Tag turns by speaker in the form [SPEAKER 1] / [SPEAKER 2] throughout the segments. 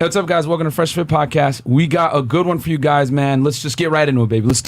[SPEAKER 1] Hey, what's up, guys? Welcome to Fresh Fit Podcast. We got a good one for you guys, man. Let's just get right into it, baby. Let's.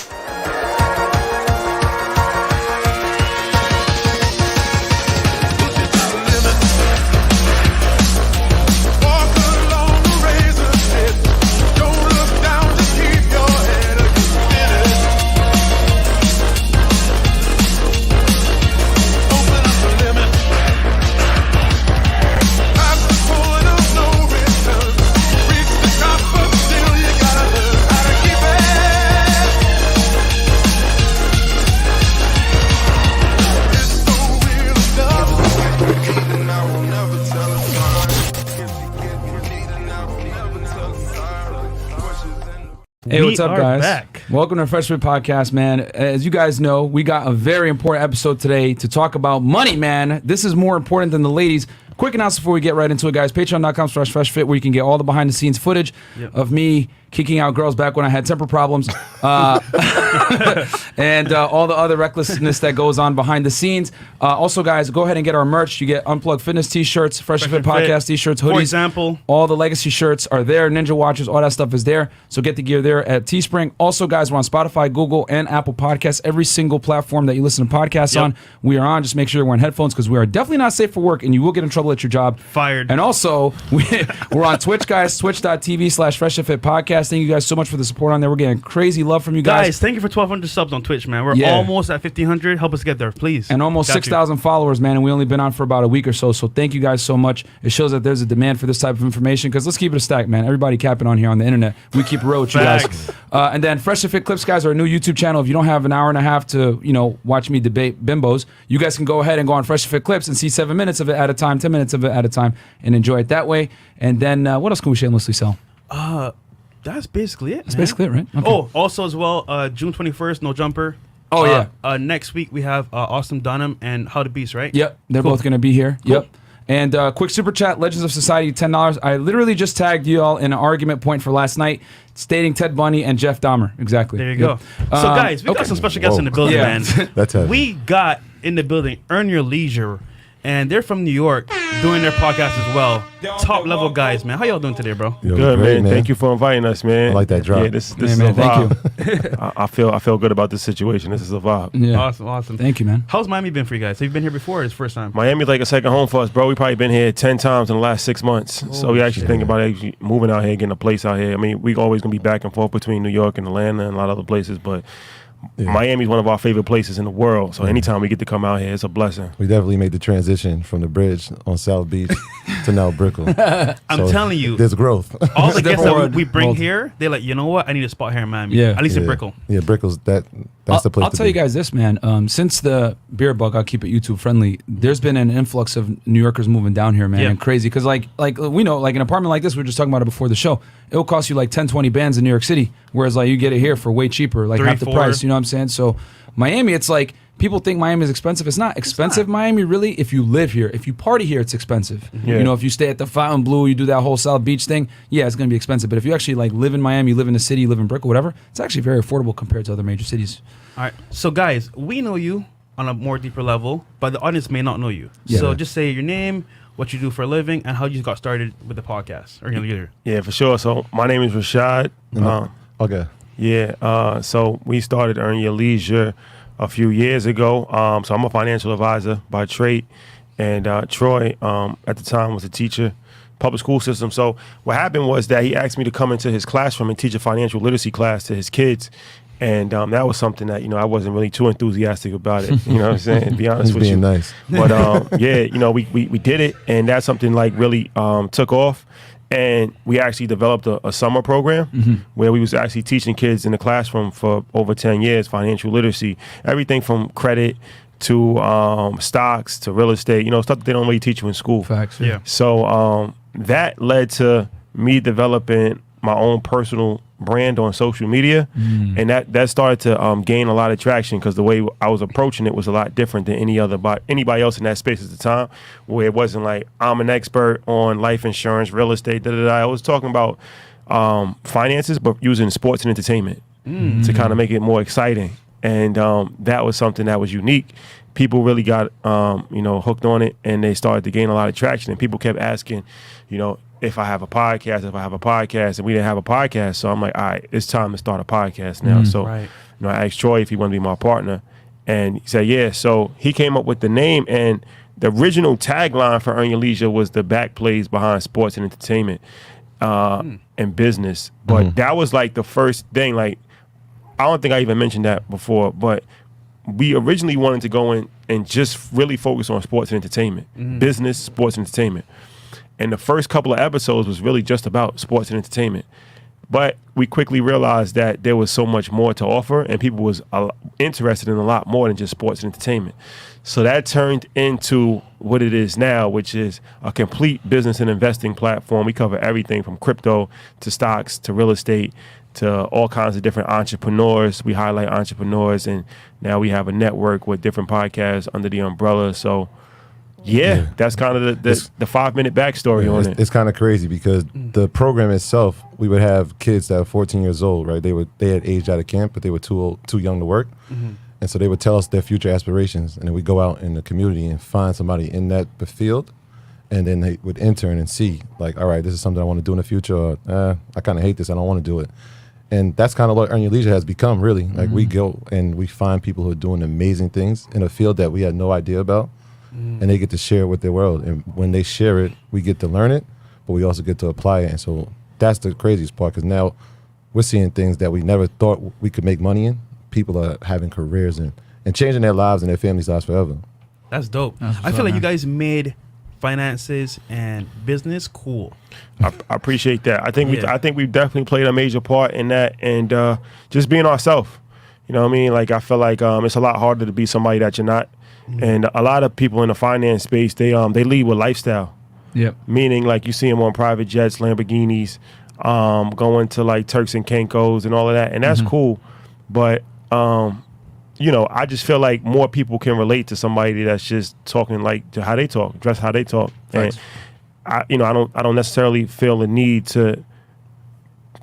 [SPEAKER 1] Hey, what's up, guys?
[SPEAKER 2] Back.
[SPEAKER 1] Welcome to Fresh Fit Podcast, man. As you guys know, we got a very important episode today to talk about money, man. This is more important than the ladies. Quick announcement before we get right into it, guys. Patreon.com/FreshFit, where you can get all the behind-the-scenes footage of me kicking out girls back when I had temper problems, and all the other recklessness that goes on behind the scenes. Also, guys, go ahead and get our merch. You get Unplugged Fitness t-shirts, Fresh and Fit Podcast t-shirts, hoodies.
[SPEAKER 2] For example.
[SPEAKER 1] All the legacy shirts are there, Ninja watches, all that stuff is there. So get the gear there at Teespring. Also, guys, we're on Spotify, Google, and Apple Podcasts. Every single platform that you listen to podcasts on, we are on. Just make sure you're wearing headphones because we are definitely not safe for work and you will get in trouble at your job.
[SPEAKER 2] Fired.
[SPEAKER 1] And also, we're on Twitch, guys, twitch.tv/FreshandFitPodcast. Thank you guys so much for the support on there. We're getting crazy love from you guys.
[SPEAKER 2] Guys, thank you for 1,200 subs on Twitch, man. We're almost at 1,500. Help us get there, please.
[SPEAKER 1] And almost 6,000 followers, man. And we only been on for about a week or so. So thank you guys so much. It shows that there's a demand for this type of information because let's keep it a stack, man. Everybody capping on here on the internet. We keep it real with you guys. And then Fresh and Fit Clips, guys, are a new YouTube channel. If you don't have an hour and a half to, watch me debate bimbos, you guys can go ahead and go on Fresh and Fit Clips and see 7 minutes of it at a time, 10 minutes of it at a time, and enjoy it that way. And then what else can we shamelessly sell?
[SPEAKER 2] That's basically it.
[SPEAKER 1] That's basically it, right? Okay.
[SPEAKER 2] Oh, also as well, June 21st, No Jumper.
[SPEAKER 1] Oh, yeah.
[SPEAKER 2] Next week we have Awesome Dunham and How to Beast, right?
[SPEAKER 1] Yep. They're both going to be here. Cool. Yep. And quick super chat, Legends of Society, $10. I literally just tagged you all in an argument point for last night, stating Ted Bundy and Jeff Dahmer. Exactly.
[SPEAKER 2] There you go. So, guys, we got some special guests in the building, man.
[SPEAKER 3] That's heavy.
[SPEAKER 2] We got in the building Earn Your Leisure, and they're from New York doing their podcast as well. Top level guys, man. How y'all doing today, bro?
[SPEAKER 4] Good, man. Thank you for inviting us, man.
[SPEAKER 3] I like that drop.
[SPEAKER 4] Yeah, this is a vibe. I feel good about this situation. This is a vibe.
[SPEAKER 1] Yeah.
[SPEAKER 2] Awesome.
[SPEAKER 1] Thank you, man.
[SPEAKER 2] How's Miami been for you guys? Have you been here before or is it first time?
[SPEAKER 4] Miami's like a second home for us, bro. We probably been here 10 times in the last 6 months. So we actually think about moving out here, getting a place out here. I mean, we always going to be back and forth between New York and Atlanta and a lot of other places, but Miami's one of our favorite places in the world. So anytime we get to come out here, it's a blessing.
[SPEAKER 3] We definitely made the transition from the bridge on South Beach to now Brickell.
[SPEAKER 2] I'm telling you,
[SPEAKER 3] there's growth.
[SPEAKER 2] All the guests that we bring here, they're like, you know what? I need a spot here in Miami.
[SPEAKER 1] Yeah.
[SPEAKER 2] At least in Brickell.
[SPEAKER 3] Yeah, Brickell's that's the place.
[SPEAKER 1] I'll tell you guys this, man. Since the beer bug, I'll keep it YouTube friendly. There's been an influx of New Yorkers moving down here, man, and crazy. Because like we know, like an apartment like this, we were just talking about it before the show. It'll cost you like 10, 20 bands in New York City, whereas like you get it here for way cheaper, like half the price. You know what I'm saying? So Miami, it's like people think Miami is expensive. It's not expensive, Miami, really. If you live here, if you party here, it's expensive. Yeah. If you stay at the Fontainebleau, you do that whole South Beach thing, it's going to be expensive. But if you actually like live in Miami, live in the city, live in Brickell, whatever, it's actually very affordable compared to other major cities.
[SPEAKER 2] All right. So guys, we know you on a more deeper level, but the audience may not know you.
[SPEAKER 1] Yeah.
[SPEAKER 2] So just say your name, what you do for a living, and how you got started with the podcast or your leader.
[SPEAKER 4] Yeah, for sure. So my name is Rashad.
[SPEAKER 3] Okay.
[SPEAKER 4] Yeah. So we started Earn Your Leisure a few years ago. So I'm a financial advisor by trade, and Troy at the time was a teacher, public school system. So what happened was that he asked me to come into his classroom and teach a financial literacy class to his kids. And that was something that, I wasn't really too enthusiastic about it. You know what I'm saying? To be honest with you.
[SPEAKER 3] Nice.
[SPEAKER 4] But we did it, and that's something like really took off. And we actually developed a summer program where we was actually teaching kids in the classroom for over 10 years, financial literacy, everything from credit to stocks to real estate, stuff that they don't really teach you in school.
[SPEAKER 1] Facts.
[SPEAKER 2] Yeah.
[SPEAKER 4] So that led to me developing my own personal brand on social media, and that started to gain a lot of traction because the way I was approaching it was a lot different than anybody else in that space at the time, where it wasn't like I'm an expert on life insurance, real estate, I was talking about finances, but using sports and entertainment to kind of make it more exciting, and that was something that was unique. People really got hooked on it, and they started to gain a lot of traction, and people kept asking, if I have a podcast, and we didn't have a podcast. So I'm like, all right, it's time to start a podcast now. So,
[SPEAKER 2] Right.
[SPEAKER 4] you know, I asked Troy if he wanted to be my partner, and he said, yeah. So he came up with the name, and the original tagline for Earn Your Leisure was the back plays behind sports and entertainment and business. But that was like the first thing. Like, I don't think I even mentioned that before, but we originally wanted to go in and just really focus on sports and entertainment, business, sports and entertainment. And the first couple of episodes was really just about sports and entertainment. But we quickly realized that there was so much more to offer, and people was interested in a lot more than just sports and entertainment. So that turned into what it is now, which is a complete business and investing platform. We cover everything from crypto to stocks to real estate to all kinds of different entrepreneurs. We highlight entrepreneurs, and now we have a network with different podcasts under the umbrella. So yeah, that's kind of the 5-minute backstory on it.
[SPEAKER 3] It's kind of crazy because the program itself, we would have kids that are 14 years old, right? They had aged out of camp, but they were too young to work. And so they would tell us their future aspirations, and then we go out in the community and find somebody in that field, and then they would intern and see, like, all right, this is something I want to do in the future, or I kind of hate this, I don't want to do it. And that's kind of what Earn Your Leisure has become, really. Like, we go and we find people who are doing amazing things in a field that we had no idea about, and they get to share it with their world. And when they share it, we get to learn it, but we also get to apply it. And so that's the craziest part, because now we're seeing things that we never thought we could make money in. People are having careers and changing their lives and their families' lives forever.
[SPEAKER 2] That's dope. I feel like you guys made finances and business cool.
[SPEAKER 4] I appreciate that. I think we've definitely played a major part in that, and just being ourselves. You know what I mean? Like, I feel like it's a lot harder to be somebody that you're not. And a lot of people in the finance space, they lead with lifestyle.
[SPEAKER 1] Yep.
[SPEAKER 4] Meaning, like, you see them on private jets, Lamborghinis, going to like Turks and Caicos and all of that, and that's cool. But you know, I just feel like more people can relate to somebody that's just talking like how they talk, dress how they talk.
[SPEAKER 2] Thanks.
[SPEAKER 4] And I don't necessarily feel the need to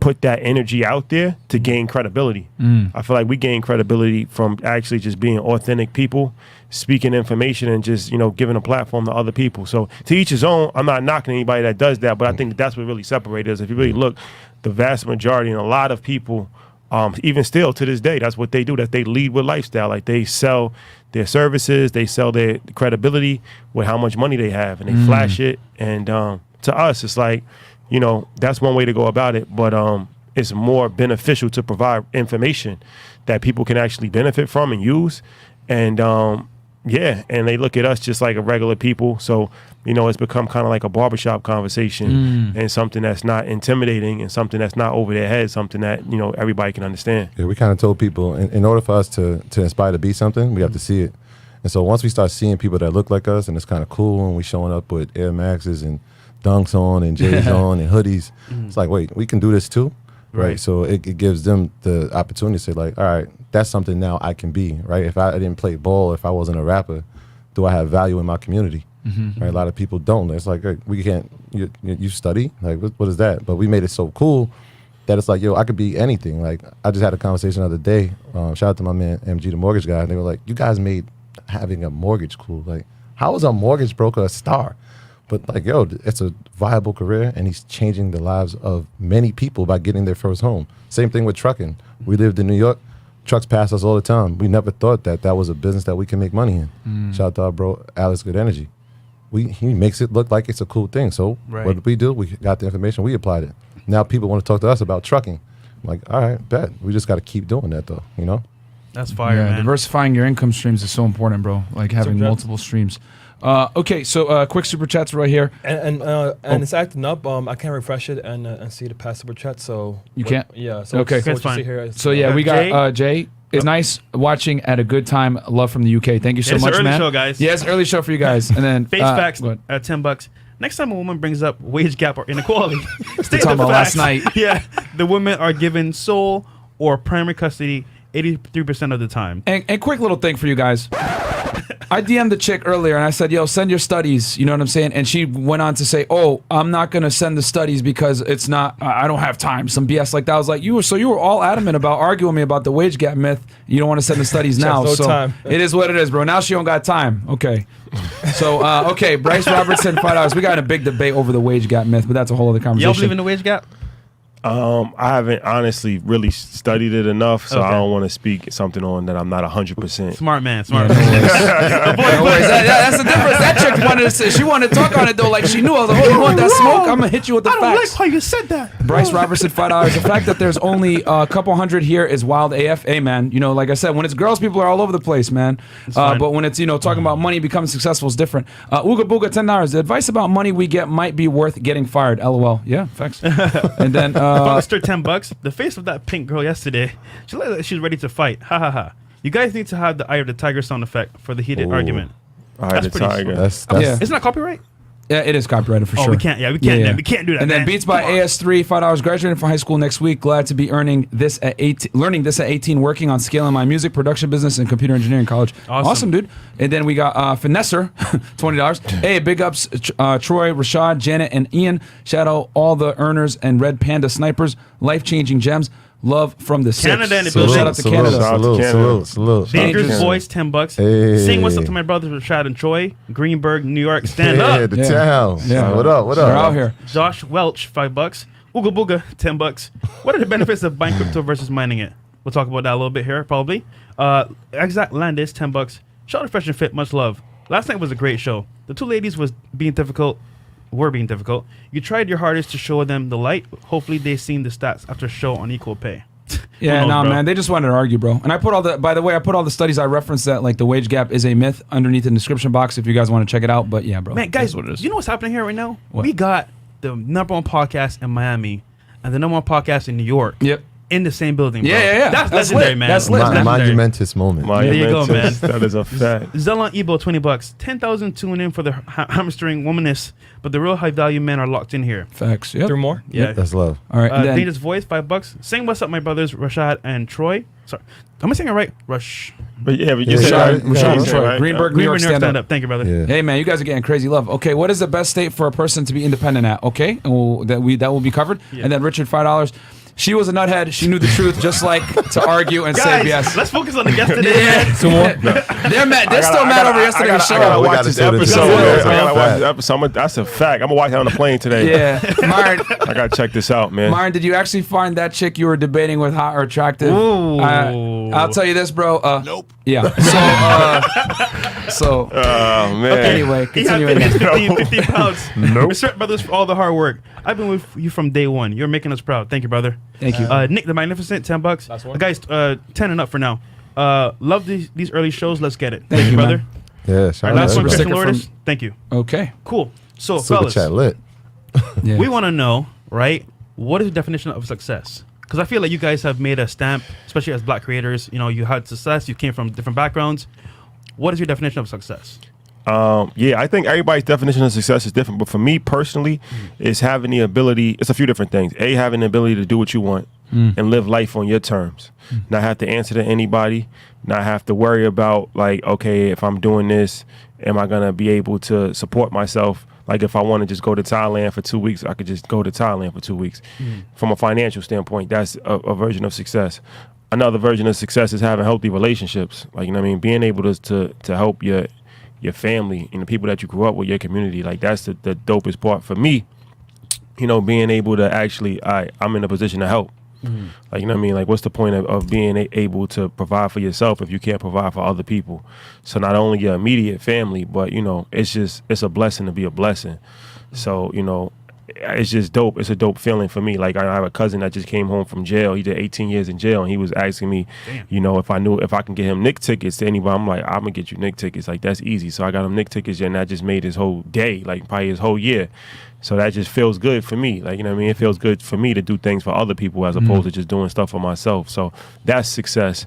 [SPEAKER 4] put that energy out there to gain credibility. I feel like we gain credibility from actually just being authentic people, speaking information, and just, you know, giving a platform to other people. So to each his own. I'm not knocking anybody that does that, but I think that's what really separates us. If you really look, the vast majority and a lot of people, even still to this day, that's what they do. That they lead with lifestyle. Like, they sell their services, they sell their credibility with how much money they have, and they flash it. And to us, it's like, you know, that's one way to go about it. But it's more beneficial to provide information that people can actually benefit from and use. And and they look at us just like a regular people. So, you know, it's become kind of like a barbershop conversation, and something that's not intimidating, and something that's not over their head, something that, you know, everybody can understand.
[SPEAKER 3] Yeah, we kind of told people, in order for us to inspire to be something, we have to see it. And so once we start seeing people that look like us, and it's kind of cool, and we showing up with Air Maxes and Dunks on and J's on and hoodies, it's like, wait, we can do this too? Right. So it gives them the opportunity to say, like, all right, that's something now I can be, right? If I didn't play ball, if I wasn't a rapper, do I have value in my community? Right? A lot of people don't. It's like, hey, we can't, you study? Like, what is that? But we made it so cool that it's like, yo, I could be anything. Like, I just had a conversation the other day. Shout out to my man, MG, the mortgage guy. And they were like, you guys made having a mortgage cool. Like, how is a mortgage broker a star? But like, yo, it's a viable career, and he's changing the lives of many people by getting their first home. Same thing with trucking. We lived in New York. Trucks pass us all the time. We never thought that was a business that we can make money in. Shout out to our bro, Alex Good Energy. He makes it look like it's a cool thing. So what did we do? We got the information. We applied it. Now people want to talk to us about trucking. I'm like, all right, bet. We just got to keep doing that, though, you know?
[SPEAKER 2] That's fire, man.
[SPEAKER 1] Diversifying your income streams is so important, bro. Like, having multiple streams. Okay, so quick super chats right here.
[SPEAKER 5] And it's acting up. I can't refresh it and see the past super chat. So
[SPEAKER 1] you can't.
[SPEAKER 5] Yeah. So
[SPEAKER 1] okay,
[SPEAKER 5] so
[SPEAKER 2] that's fine.
[SPEAKER 1] So yeah, we got Jay. It's nice watching at a good time. Love from the UK. Thank you so much,
[SPEAKER 2] early
[SPEAKER 1] man.
[SPEAKER 2] Show, guys.
[SPEAKER 1] Yes, early show for you guys. And then
[SPEAKER 2] face facts at $10. Next time a woman brings up wage gap or inequality, stay
[SPEAKER 1] talking about last night.
[SPEAKER 2] Yeah, the women are given sole or primary custody 83% of the time.
[SPEAKER 1] And quick little thing for you guys. I DM'd the chick earlier and I said, yo, send your studies. You know what I'm saying? And she went on to say, oh, I'm not going to send the studies because it's not, I don't have time. Some BS like that. I was like, you were all adamant about arguing me about the wage gap myth. You don't want to send the studies now.
[SPEAKER 5] no
[SPEAKER 1] So
[SPEAKER 5] time.
[SPEAKER 1] it is what it is, bro. Now she don't got time. Okay. So, okay, Bryce Robertson, $5. We got in a big debate over the wage gap myth, but that's a whole other conversation.
[SPEAKER 2] Y'all believe in the wage gap?
[SPEAKER 4] I haven't honestly really studied it enough, so
[SPEAKER 2] Okay.
[SPEAKER 4] I don't want to speak something on that I'm not 100%.
[SPEAKER 2] Smart man.
[SPEAKER 1] No worries. That's the difference. That chick wanted to say, she wanted to talk on it though, like she knew. I was like, oh, you want that smoke? I'm gonna hit you with the facts.
[SPEAKER 2] how you said that.
[SPEAKER 1] Bryce Robertson, $5. The fact that there's only a couple hundred here is wild AF. Hey, man, you know, like I said, when it's girls, people are all over the place, man.
[SPEAKER 2] fine.
[SPEAKER 1] But when it's, talking about money, becoming successful is different. Ooga Booga, $10. The advice about money we get might be worth getting fired. LOL. Yeah, facts. And then,
[SPEAKER 2] Promised her $10. The face of that pink girl yesterday, she looked like she's ready to fight. Ha ha ha. You guys need to have the eye of the tiger sound effect for the heated
[SPEAKER 3] Ooh.
[SPEAKER 2] argument.
[SPEAKER 4] All right,
[SPEAKER 2] That's
[SPEAKER 4] the
[SPEAKER 2] pretty
[SPEAKER 4] tiger.
[SPEAKER 3] That's
[SPEAKER 1] Yeah.
[SPEAKER 2] Isn't that copyright?
[SPEAKER 1] yeah, it is copyrighted for
[SPEAKER 2] Oh,
[SPEAKER 1] sure.
[SPEAKER 2] we can't. Yeah, we can't. We can't do that.
[SPEAKER 1] And then
[SPEAKER 2] man.
[SPEAKER 1] Beats by
[SPEAKER 2] Come on.
[SPEAKER 1] AS3, $5. Graduating from high school next week. Glad to be learning this at 18. Working on scaling my music production business and computer engineering college.
[SPEAKER 2] Awesome.
[SPEAKER 1] Dude. And then we got Finesser, $20. Hey, big ups, Troy, Rashad, Janet, and Ian. Shout out all the earners and Red Panda snipers. Life-changing gems. Love from the
[SPEAKER 2] Canada
[SPEAKER 1] six.
[SPEAKER 2] in the building.
[SPEAKER 1] Shout out to Canada.
[SPEAKER 4] Shout out to Canada.
[SPEAKER 3] Salute.
[SPEAKER 2] Dangerous Voice, $10.
[SPEAKER 3] Hey.
[SPEAKER 2] Sing what's up to my brothers Rashad and Troy. Greenberg, New York. Stand
[SPEAKER 3] Yeah,
[SPEAKER 2] up.
[SPEAKER 3] the
[SPEAKER 1] Yeah.
[SPEAKER 3] town.
[SPEAKER 1] Yeah.
[SPEAKER 3] What up?
[SPEAKER 1] They're out here.
[SPEAKER 2] Josh Welch, $5. Ooga Booga, $10. What are the benefits of buying crypto versus mining it? We'll talk about that a little bit here, probably. Exact Landis, $10. Shout out to Fresh and Fit, much love. Last night was a great show. The two ladies were being difficult. You tried your hardest to show them the light. Hopefully they seen the stats after show on equal pay.
[SPEAKER 1] Yeah,
[SPEAKER 2] Who knows,
[SPEAKER 1] no,
[SPEAKER 2] bro?
[SPEAKER 1] man. They just wanted to argue, bro. And I put by the way, I put all the studies I referenced that like the wage gap is a myth underneath in the description box if you guys want to check it out. But yeah, bro.
[SPEAKER 2] Man, guys,
[SPEAKER 1] That's what it is.
[SPEAKER 2] you know what's happening here right now?
[SPEAKER 1] What?
[SPEAKER 2] We got the #1 podcast in Miami and the #1 podcast in New York
[SPEAKER 1] Yep.
[SPEAKER 2] in the same building, bro.
[SPEAKER 1] Yeah.
[SPEAKER 2] That's
[SPEAKER 1] That's
[SPEAKER 2] legendary,
[SPEAKER 1] lit.
[SPEAKER 2] man.
[SPEAKER 1] That's lit.
[SPEAKER 2] legendary.
[SPEAKER 3] Monumentous moment.
[SPEAKER 2] There you go, man.
[SPEAKER 4] That is a fact.
[SPEAKER 2] Zelon Ebo, $20. 10,000 tune in for the hamstring womanist, but the real high value men are locked in here.
[SPEAKER 1] Facts. Yep.
[SPEAKER 5] There more?
[SPEAKER 2] Yeah.
[SPEAKER 3] That's love.
[SPEAKER 1] All right. and then-
[SPEAKER 2] Dangerous Voice, $5. Sing what's up, my brothers Rashad and Troy. Sorry, am I saying it right? Rush.
[SPEAKER 4] But yeah, but
[SPEAKER 3] Yeah,
[SPEAKER 4] you said
[SPEAKER 3] Rashad-
[SPEAKER 4] right.
[SPEAKER 3] Rashad
[SPEAKER 4] You
[SPEAKER 3] and
[SPEAKER 4] said
[SPEAKER 1] Troy.
[SPEAKER 4] right.
[SPEAKER 1] Greenberg, New York, stand up.
[SPEAKER 2] Thank you, brother.
[SPEAKER 3] Yeah.
[SPEAKER 1] Hey man, you guys are getting crazy love. Okay, what is the best state for a person to be independent at? Okay, and that will be covered.
[SPEAKER 2] Yeah.
[SPEAKER 1] And then Richard, $5. She was a nuthead. She knew the truth, just like to argue and say
[SPEAKER 2] Guys,
[SPEAKER 1] yes.
[SPEAKER 2] let's focus on the guest today.
[SPEAKER 1] Yeah.
[SPEAKER 5] Two more?
[SPEAKER 1] They're mad. They're still mad over yesterday's show.
[SPEAKER 4] I gotta
[SPEAKER 3] We
[SPEAKER 4] watch
[SPEAKER 3] gotta
[SPEAKER 4] this
[SPEAKER 3] see what it is.
[SPEAKER 4] episode. Man.
[SPEAKER 3] That's
[SPEAKER 4] I
[SPEAKER 3] a
[SPEAKER 4] gotta watch
[SPEAKER 3] fact.
[SPEAKER 4] this episode. That's a fact. I'm gonna watch it on the plane today.
[SPEAKER 1] Yeah, Myron.
[SPEAKER 4] I gotta check this out, man.
[SPEAKER 1] Myron, did you actually find that chick you were debating with hot or attractive?
[SPEAKER 2] Ooh.
[SPEAKER 1] I'll tell you this, bro. Nope. Yeah. So,
[SPEAKER 4] Oh man.
[SPEAKER 1] anyway,
[SPEAKER 2] He had
[SPEAKER 1] continuing.
[SPEAKER 2] 50 pounds.
[SPEAKER 4] Nope.
[SPEAKER 2] Respect, brothers, for all the hard work. I've been with you from day one. You're making us proud. Thank you, brother.
[SPEAKER 1] Thank you.
[SPEAKER 2] Nick the Magnificent, $10.
[SPEAKER 5] Last one.
[SPEAKER 2] Guys, 10 and up for now. Love these early shows. Let's get it.
[SPEAKER 1] Thank
[SPEAKER 2] Thank you,
[SPEAKER 1] you,
[SPEAKER 2] brother.
[SPEAKER 1] man.
[SPEAKER 3] Yeah, shout
[SPEAKER 2] Our
[SPEAKER 3] out
[SPEAKER 2] last
[SPEAKER 3] to
[SPEAKER 2] one,
[SPEAKER 3] everybody.
[SPEAKER 2] Christian
[SPEAKER 1] Sticker
[SPEAKER 2] Lourdes.
[SPEAKER 1] from-
[SPEAKER 2] Thank you.
[SPEAKER 1] Okay.
[SPEAKER 2] Cool. So,
[SPEAKER 3] Super
[SPEAKER 2] fellas,
[SPEAKER 3] chat lit.
[SPEAKER 1] Yeah.
[SPEAKER 2] we want to know, right? What is the definition of success? Because I feel like you guys have made a stamp, especially as black creators. You know, you had success. You came from different backgrounds. What is your definition of success?
[SPEAKER 4] Yeah, I think everybody's definition of success is different. But for me personally, it's having the ability. It's a few different things. A, having the ability to do what you want and live life on your terms. Not have to answer to anybody. Not have to worry about like, okay, if I'm doing this, am I gonna be able to support myself? Like if I want to just go to Thailand for 2 weeks, I could just go to Thailand for 2 weeks. From a financial standpoint, that's a version of success. Another version of success is having healthy relationships. Like, you know what I mean? Being able to help your family and the people that you grew up with, your community. Like that's the dopest part for me. You know, being able to actually, I'm in a position to help. Like, you know what I mean? Like, what's the point of being able to provide for yourself if you can't provide for other people? So not only your immediate family, but, you know, it's a blessing to be a blessing. So, you know, it's just dope. It's a dope feeling for me. Like I have a cousin that just came home from jail. He did 18 years in jail, and he was asking me, you know, if I can get him Nick tickets to anybody. I'm like, I'm gonna get you Nick tickets. Like that's easy. So I got him Nick tickets, and that just made his whole day, like probably his whole year. So that just feels good for me. Like, you know what I mean? It feels good for me to do things for other people as opposed to just doing stuff for myself. So that's success.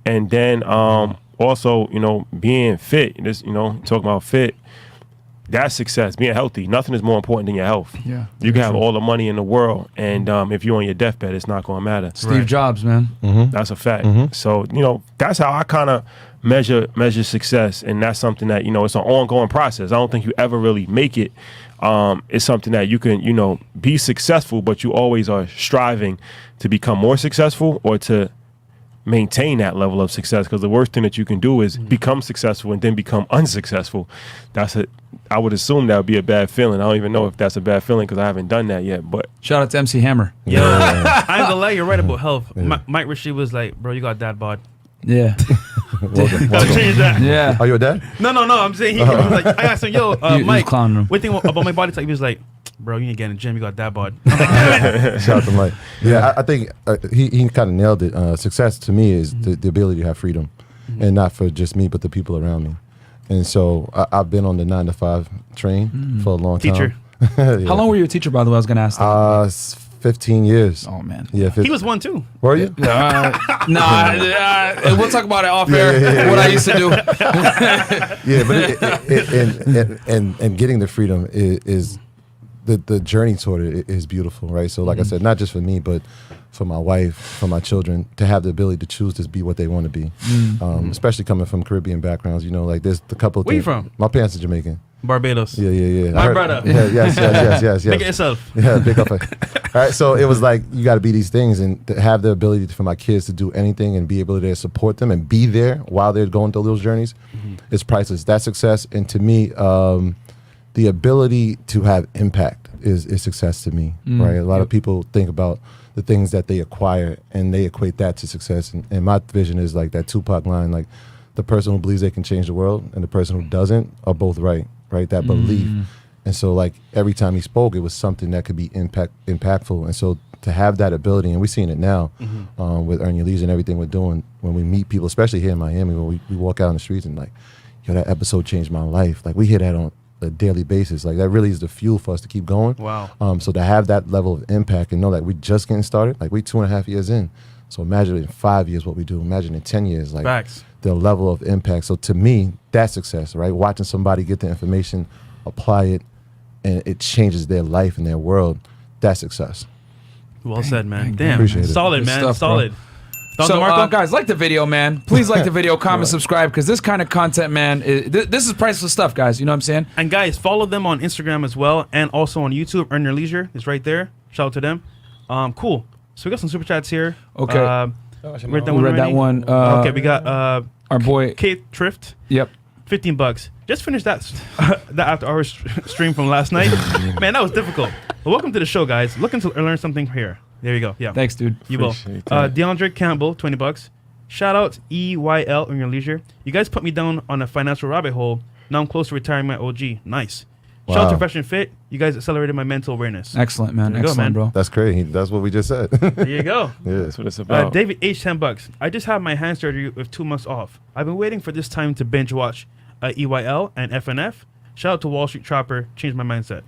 [SPEAKER 4] And then also, you know, being fit. This, you know, talking about fit. That's success. Being healthy. Nothing is more important than your health.
[SPEAKER 1] Yeah.
[SPEAKER 4] You can have all the money in the world, and if you're on your deathbed, it's not going to matter.
[SPEAKER 1] Steve Jobs, man.
[SPEAKER 4] That's a fact. So, you know, that's how I kind of measure success, and that's something that it's an ongoing process. I don't think you ever really make it. It's something that you can be successful, but you always are striving to become more successful or to maintain that level of success, because the worst thing that you can do is become successful and then become unsuccessful. I would assume that would be a bad feeling. I don't even know if that's a bad feeling because I haven't done that yet. But
[SPEAKER 1] shout out to MC Hammer.
[SPEAKER 2] Yeah, I'm gonna lie, you're right about health. Mike Rashid was like, bro, you got dad bod.
[SPEAKER 1] Yeah.
[SPEAKER 2] Gotta change that.
[SPEAKER 1] Yeah.
[SPEAKER 3] Are you a dad?
[SPEAKER 2] No. I'm saying he was like, I asked him, yo, Mike,
[SPEAKER 1] clowning him.
[SPEAKER 2] what do you think about my body type? He was like, bro, you need to get in the gym. You got dad bod.
[SPEAKER 3] Shout out to Mike. Yeah, I think he kind of nailed it. Success to me is the ability to have freedom, and not for just me, but the people around me. And so I've been on the 9 to 5 train for a long time.
[SPEAKER 2] Teacher.
[SPEAKER 3] Yeah.
[SPEAKER 1] How long were you a teacher, by the way? I was going to ask that.
[SPEAKER 3] 15 years.
[SPEAKER 1] Oh, man.
[SPEAKER 3] Yeah,
[SPEAKER 2] He was one too.
[SPEAKER 3] Were you?
[SPEAKER 1] We'll talk about it off air, what I used to do.
[SPEAKER 3] Yeah, but and getting the freedom is the journey toward it is beautiful, right? So like I said, not just for me, but for my wife, for my children, to have the ability to choose to be what they want to be. Especially coming from Caribbean backgrounds, like there's a couple of
[SPEAKER 2] Where you
[SPEAKER 3] things.
[SPEAKER 2] from?
[SPEAKER 3] My parents are Jamaican.
[SPEAKER 2] Barbados.
[SPEAKER 3] Yeah.
[SPEAKER 2] My brother.
[SPEAKER 3] Yeah, yes.
[SPEAKER 2] Make it yourself.
[SPEAKER 3] Yeah, big up. All right, so it was like you got to be these things, and to have the ability for my kids to do anything and be able to support them and be there while they're going through those journeys is priceless. That's success, and to me, the ability to have impact is success to me. Right, a lot of people think about the things that they acquire and they equate that to success, and my vision is like that Tupac line, like the person who believes they can change the world and the person who doesn't are both right, that belief. And so like every time he spoke, it was something that could be impactful. And so to have that ability, and we're seeing it now with Earn Your Leisure and everything we're doing, when we meet people, especially here in Miami, when we walk out on the streets and like, yo, that episode changed my life. Like we hear that on a daily basis. Like that really is the fuel for us to keep going.
[SPEAKER 2] Wow.
[SPEAKER 3] So to have that level of impact and know that we're just getting started, like we 2.5 years in. So imagine in 5 years what we do. Imagine in 10 years, like
[SPEAKER 2] Facts.
[SPEAKER 3] The level of impact. So to me, that's success, right? Watching somebody get the information, apply it, and it changes their life and their world. That's success.
[SPEAKER 2] Well said, man. Damn.
[SPEAKER 3] Appreciate it.
[SPEAKER 2] Solid,
[SPEAKER 1] Good
[SPEAKER 2] man.
[SPEAKER 1] stuff,
[SPEAKER 2] Solid.
[SPEAKER 1] So,
[SPEAKER 2] Marco?
[SPEAKER 1] guys, like the video, man. Please like the video, comment, subscribe, because this kind of content, man, this is priceless stuff, guys. You know what I'm saying?
[SPEAKER 2] And guys, follow them on Instagram as well, and also on YouTube. Earn Your Leisure is right there. Shout out to them. Cool. So we got some super chats here.
[SPEAKER 1] Okay.
[SPEAKER 2] Read that
[SPEAKER 1] We
[SPEAKER 2] one
[SPEAKER 1] read that
[SPEAKER 2] already?
[SPEAKER 1] one.
[SPEAKER 2] Okay, we got
[SPEAKER 1] Our boy.
[SPEAKER 2] Kate Thrift.
[SPEAKER 1] Yep.
[SPEAKER 2] $15. Just finished that after hours stream from last night. Man, that was difficult. But welcome to the show, guys. Looking to learn something here. There you go. Yeah.
[SPEAKER 1] Thanks, dude.
[SPEAKER 2] You will.
[SPEAKER 4] Appreciate that.
[SPEAKER 2] DeAndre Campbell, $20. Shout out EYL Earn Your Leisure. You guys put me down on a financial rabbit hole. Now I'm close to retiring my OG. Nice. Shout out to Fresh&fit. You guys accelerated my mental awareness.
[SPEAKER 1] Excellent, man.
[SPEAKER 2] There you go,
[SPEAKER 1] Excellent,
[SPEAKER 2] man.
[SPEAKER 1] bro.
[SPEAKER 3] That's great. That's what we just said.
[SPEAKER 2] There you go.
[SPEAKER 3] Yeah.
[SPEAKER 4] That's what it's about.
[SPEAKER 2] David H, $10. I just had my hand surgery with 2 months off. I've been waiting for this time to binge watch EYL and FNF. Shout out to Wall Street Trapper. Changed my mindset.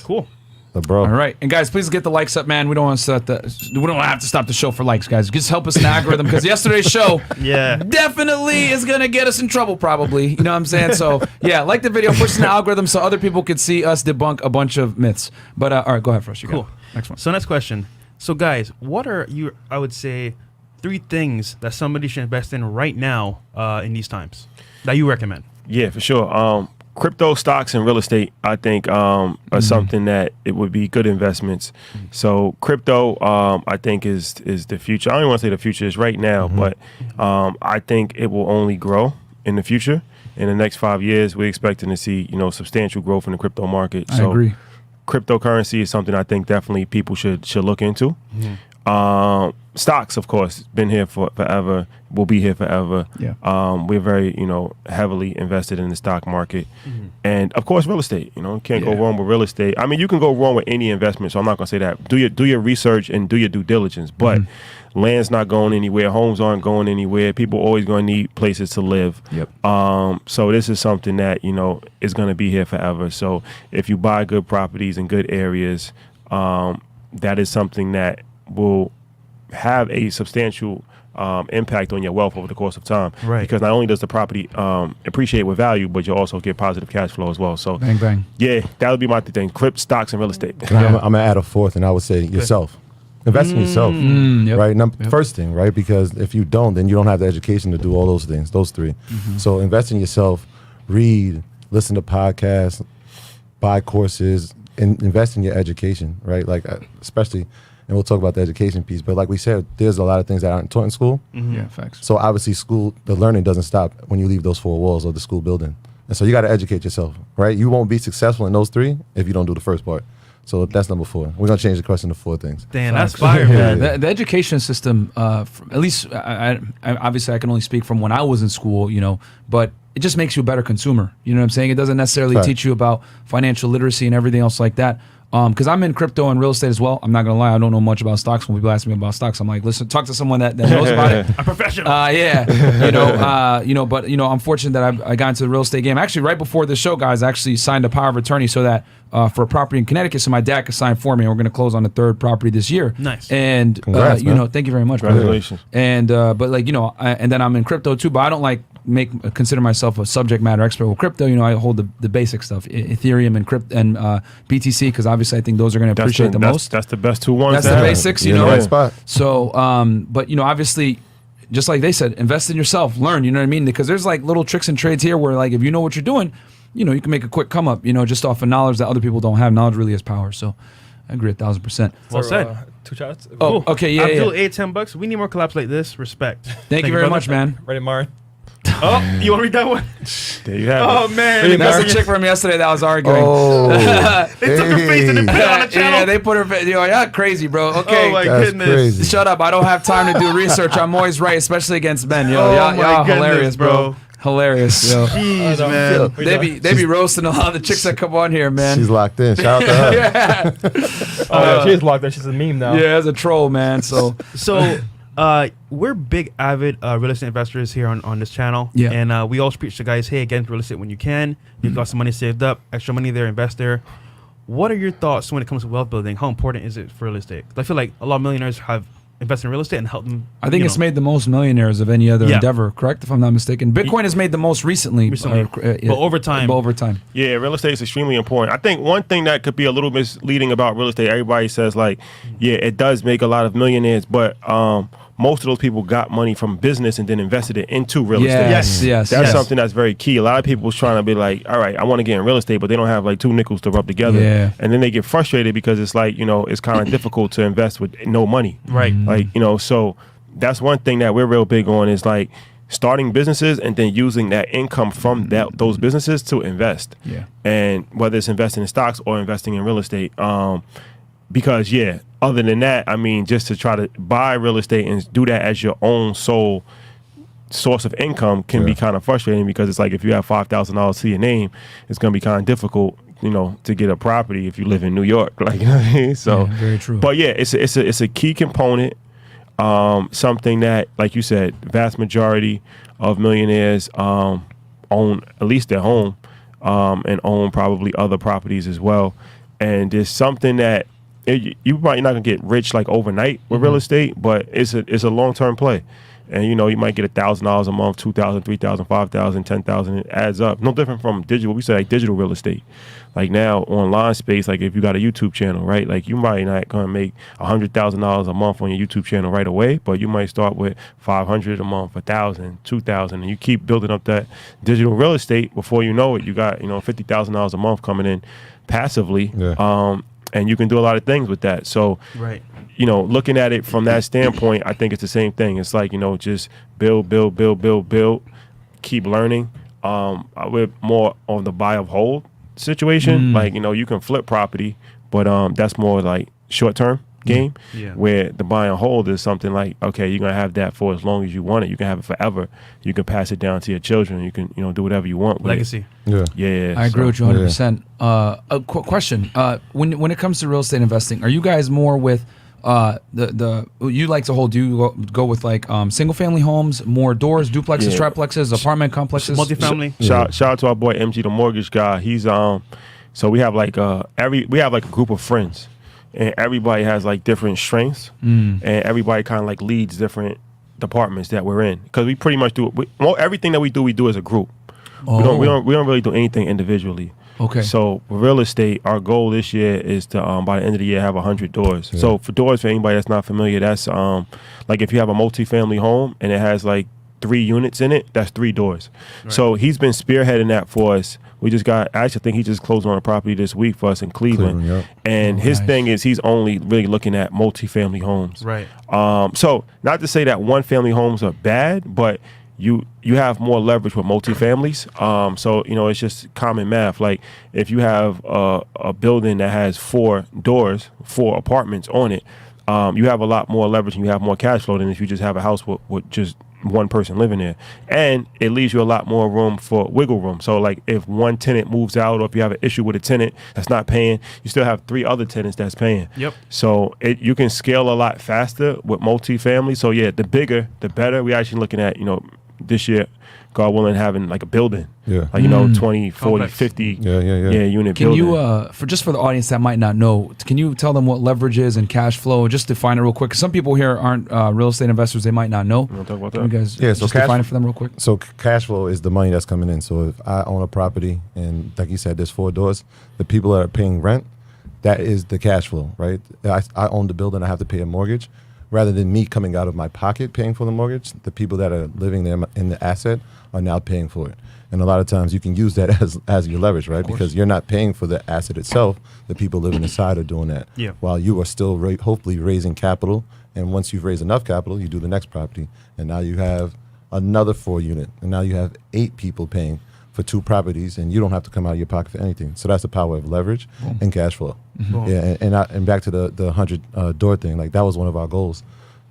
[SPEAKER 2] Cool.
[SPEAKER 3] Bro.
[SPEAKER 1] All right, and guys, please get the likes up, man. We don't want to have to stop the show for likes, guys. Just help us in the algorithm, because yesterday's show definitely is gonna get us in trouble, probably. You know what I'm saying? So yeah, like the video, push in the algorithm so other people could see us debunk a bunch of myths. But all right, go ahead, Fresh.
[SPEAKER 2] Cool.
[SPEAKER 1] Next one.
[SPEAKER 2] So next question. So guys, what are I would say, 3 things that somebody should invest in right now in these times that you recommend?
[SPEAKER 4] Yeah, for sure. Crypto, stocks, and real estate, I think, are something that it would be good investments. So crypto, I think, is the future. I don't even want to say the future is right now, but I think it will only grow in the future. In the next 5 years, we're expecting to see, substantial growth in the crypto market.
[SPEAKER 1] I agree.
[SPEAKER 4] Cryptocurrency is something I think definitely people should look into. Stocks, of course, been here for forever, will be here forever.
[SPEAKER 1] Yeah.
[SPEAKER 4] We're very, heavily invested in the stock market. And of course, real estate, can't go wrong with real estate. I mean, you can go wrong with any investment, so I'm not going to say that. Do your research and do your due diligence, but land's not going anywhere. Homes aren't going anywhere. People always going to need places to live.
[SPEAKER 1] Yep.
[SPEAKER 4] So this is something that, is going to be here forever. So if you buy good properties in good areas, that is something that will have a substantial impact on your wealth over the course of time.
[SPEAKER 2] Right.
[SPEAKER 4] Because not only does the property appreciate with value, but you'll also get positive cash flow as well. So
[SPEAKER 1] Bang, bang.
[SPEAKER 4] yeah, that would be my thing. Crypto, stocks, and real estate.
[SPEAKER 3] I'm going to add a fourth, and I would say yourself. Invest in yourself,
[SPEAKER 1] Yep.
[SPEAKER 3] right? First thing, right? Because if you don't, then you don't have the education to do all those things, those three. So invest in yourself, read, listen to podcasts, buy courses, and invest in your education, right? Like especially, and we'll talk about the education piece, but like we said, there's a lot of things that aren't taught in school.
[SPEAKER 1] Yeah, facts.
[SPEAKER 3] So obviously the learning doesn't stop when you leave those four walls of the school building. And so you got to educate yourself, right? You won't be successful in those three if you don't do the first part. So that's number 4. We're going to change the question to 4 things.
[SPEAKER 2] Damn, that's fire, man.
[SPEAKER 1] The education system, at least, I obviously I can only speak from when I was in school, but it just makes you a better consumer. You know what I'm saying? It doesn't necessarily teach you about financial literacy and everything else like that. Because I'm in crypto and real estate as well. I'm not gonna lie, I don't know much about stocks. When people ask me about stocks, I'm like, listen, talk to someone that knows about it.
[SPEAKER 2] A professional.
[SPEAKER 1] But I'm fortunate that I got into the real estate game. Actually, right before the show, guys, I actually signed a power of attorney so that for a property in Connecticut, so my dad could sign for me. And we're gonna close on the 3rd property this year.
[SPEAKER 2] Nice.
[SPEAKER 1] And
[SPEAKER 3] Congrats, man.
[SPEAKER 1] thank you very much.
[SPEAKER 4] Congratulations.
[SPEAKER 1] Brother. And and then I'm in crypto too, but I don't consider myself a subject matter expert with crypto. I hold the basic stuff, Ethereum and BTC, because obviously I think those are going to appreciate the most.
[SPEAKER 4] That's the best 2 ones.
[SPEAKER 1] That's the basics,
[SPEAKER 3] You're in the right spot.
[SPEAKER 1] So, but obviously, just like they said, invest in yourself, learn. You know what I mean? Because there's like little tricks and trades here where like if you know what you're doing, you can make a quick come up. Just off of knowledge that other people don't have. Knowledge really is power. So, I agree 1,000%.
[SPEAKER 2] Well said.
[SPEAKER 5] 2 shots.
[SPEAKER 1] Oh, okay, yeah.
[SPEAKER 2] Abdul, $10. We need more collabs like this. Respect.
[SPEAKER 1] Thank you very
[SPEAKER 2] brother.
[SPEAKER 1] much, man.
[SPEAKER 5] Ready, Myron?
[SPEAKER 2] Oh, you want to read that one?
[SPEAKER 4] There you have
[SPEAKER 2] Oh
[SPEAKER 4] it.
[SPEAKER 2] man,
[SPEAKER 1] That's the chick from yesterday that was arguing.
[SPEAKER 3] Oh,
[SPEAKER 2] they took her face and they put it on the channel.
[SPEAKER 1] Yeah, they put her face. Yeah, crazy, bro. Okay.
[SPEAKER 2] Oh my
[SPEAKER 3] That's
[SPEAKER 2] goodness.
[SPEAKER 3] crazy.
[SPEAKER 1] Shut up! I don't have time to do research. I'm always right, especially against men. Yo,
[SPEAKER 2] Oh
[SPEAKER 1] y'all
[SPEAKER 2] my goodness,
[SPEAKER 1] hilarious, bro. Hilarious, yo.
[SPEAKER 2] Jeez, man.
[SPEAKER 1] They be roasting a lot of the chicks that come on here, man.
[SPEAKER 3] she's locked in. Shout out to her.
[SPEAKER 5] Yeah, she's locked there. She's a meme now.
[SPEAKER 1] Yeah, as a troll, man. So
[SPEAKER 2] We're big avid real estate investors here on this channel.
[SPEAKER 1] Yeah.
[SPEAKER 2] And we always preach to guys, hey, get into real estate when you can. You've got some money saved up, extra money there, invest there. What are your thoughts when it comes to wealth building? How important is it for real estate? 'Cause I feel like a lot of millionaires have invested in real estate and helped them.
[SPEAKER 1] I think it's made the most millionaires of any other
[SPEAKER 2] Yeah.
[SPEAKER 1] endeavor, correct? If I'm not mistaken. Bitcoin has made the most recently.
[SPEAKER 2] But over time.
[SPEAKER 1] But over time.
[SPEAKER 4] Yeah, real estate is extremely important. I think one thing that could be a little misleading about real estate, everybody says like, yeah, it does make a lot of millionaires, but most of those people got money from business and then invested it into real estate.
[SPEAKER 1] Yes.
[SPEAKER 4] That's something that's very key. A lot of people was trying to be like, all right, I want to get in real estate, but they don't have like 2 nickels to rub together.
[SPEAKER 1] Yeah.
[SPEAKER 4] And then they get frustrated because it's like, it's kind of difficult to invest with no money.
[SPEAKER 2] Right.
[SPEAKER 4] Like, so that's one thing that we're real big on is like starting businesses and then using that income from those businesses to invest.
[SPEAKER 1] Yeah.
[SPEAKER 4] And whether it's investing in stocks or investing in real estate. Because other than that, I mean, just to try to buy real estate and do that as your own sole source of income can be kind of frustrating because it's like if you have $5,000 to your name, it's going to be kind of difficult, to get a property if you live in New York. Like, you know what I mean? So,
[SPEAKER 1] Yeah, very true.
[SPEAKER 4] But yeah, it's a key component. Something that, like you said, vast majority of millionaires own at least their home and own probably other properties as well. And there's something that you probably not gonna get rich like overnight with real estate, but it's a long-term play. And you might get $1,000 a month, $2,000, $3,000, $5,000, $10,000. It adds up. No different from digital. We say like digital real estate. Like now online space, like if you got a YouTube channel, right? Like you might not gonna make $100,000 a month on your YouTube channel right away, but you might start with $500 a month, $1,000, $2,000, and you keep building up that digital real estate. Before you know it, you got $50,000 a month coming in passively.
[SPEAKER 3] Yeah.
[SPEAKER 4] And you can do a lot of things with that. So,
[SPEAKER 2] Right.
[SPEAKER 4] Looking at it from that standpoint, I think it's the same thing. It's like, just build, keep learning. We're more on the buy of hold situation. Like, you can flip property, but that's more like short-term game.
[SPEAKER 2] Yeah.
[SPEAKER 4] Where the buy and hold is something like, okay, you're going to have that for as long as you want it. You can have it forever. You can pass it down to your children. You can, do whatever you want with
[SPEAKER 2] Legacy.
[SPEAKER 3] Yeah.
[SPEAKER 4] it. Yeah.
[SPEAKER 1] I agree with you 100%. A question: when it comes to real estate investing, are you guys more with you like to hold? Do you go with like single family homes, more doors, duplexes, triplexes, apartment complexes,
[SPEAKER 2] Multifamily.
[SPEAKER 4] Shout out to our boy MG, the mortgage guy. He's so we have like a group of friends, and everybody has like different strengths, and everybody kind of like leads different departments that we're in, because we pretty much do everything that we do as a group. We don't really do anything individually.
[SPEAKER 1] Okay.
[SPEAKER 4] So for real estate, our goal this year is to by the end of the year have 100 doors.
[SPEAKER 3] Yeah.
[SPEAKER 4] So for doors, for anybody that's not familiar, that's like if you have a multifamily home and it has like 3 units in it, that's 3 doors.
[SPEAKER 2] Right.
[SPEAKER 4] So he's been spearheading that for us. We just got, I actually think he just closed on a property this week for us in Cleveland.
[SPEAKER 3] Yep.
[SPEAKER 4] And
[SPEAKER 1] Oh,
[SPEAKER 4] his
[SPEAKER 1] nice.
[SPEAKER 4] thing is he's only really looking at multifamily homes.
[SPEAKER 2] Right.
[SPEAKER 4] So not to say that one family homes are bad, but you have more leverage with multifamilies. So, you know, it's just common math. Like if you have a building that has 4 doors, 4 apartments on it, you have a lot more leverage and you have more cash flow than if you just have a house with just one person living there. And it leaves you a lot more room for wiggle room. So like if one tenant moves out or if you have an issue with a tenant that's not paying, you still have 3 other tenants that's paying.
[SPEAKER 2] Yep.
[SPEAKER 4] So you can scale a lot faster with multifamily. So yeah, the bigger, the better. We're actually looking at, you know, this year, God willing, having like a building.
[SPEAKER 3] Yeah.
[SPEAKER 4] Like, you know, 20, 40,
[SPEAKER 2] Complex.
[SPEAKER 4] 50
[SPEAKER 3] Yeah.
[SPEAKER 4] unit
[SPEAKER 1] Can
[SPEAKER 4] building.
[SPEAKER 1] you, for the audience that might not know, can you tell them what leverage is and cash flow? Just define it real quick. 'Cause some people here aren't real estate investors; they might not know.
[SPEAKER 4] You want to talk about
[SPEAKER 1] Can you
[SPEAKER 4] that?
[SPEAKER 1] guys
[SPEAKER 3] Yeah, so
[SPEAKER 1] just
[SPEAKER 3] cash-
[SPEAKER 1] define it for them real quick?
[SPEAKER 3] So cash flow is the money that's coming in. So if I own a property and like you said, there's 4 doors, the people that are paying rent, that is the cash flow, right? I own the building, I have to pay a mortgage. Rather than me coming out of my pocket paying for the mortgage, the people that are living there in the asset are now paying for it. And a lot of times you can use that as your leverage, right? Because you're not paying for the asset itself. The people living inside are doing that.
[SPEAKER 2] Yeah.
[SPEAKER 3] While you are still hopefully raising capital. And once you've raised enough capital, you do the next property. And now you have another 4 unit. And now you have 8 people paying for 2 properties, and you don't have to come out of your pocket for anything. So that's the power of leverage and cash flow.
[SPEAKER 2] Boom.
[SPEAKER 3] Yeah, and back to the 100 door thing, like that was one of our goals.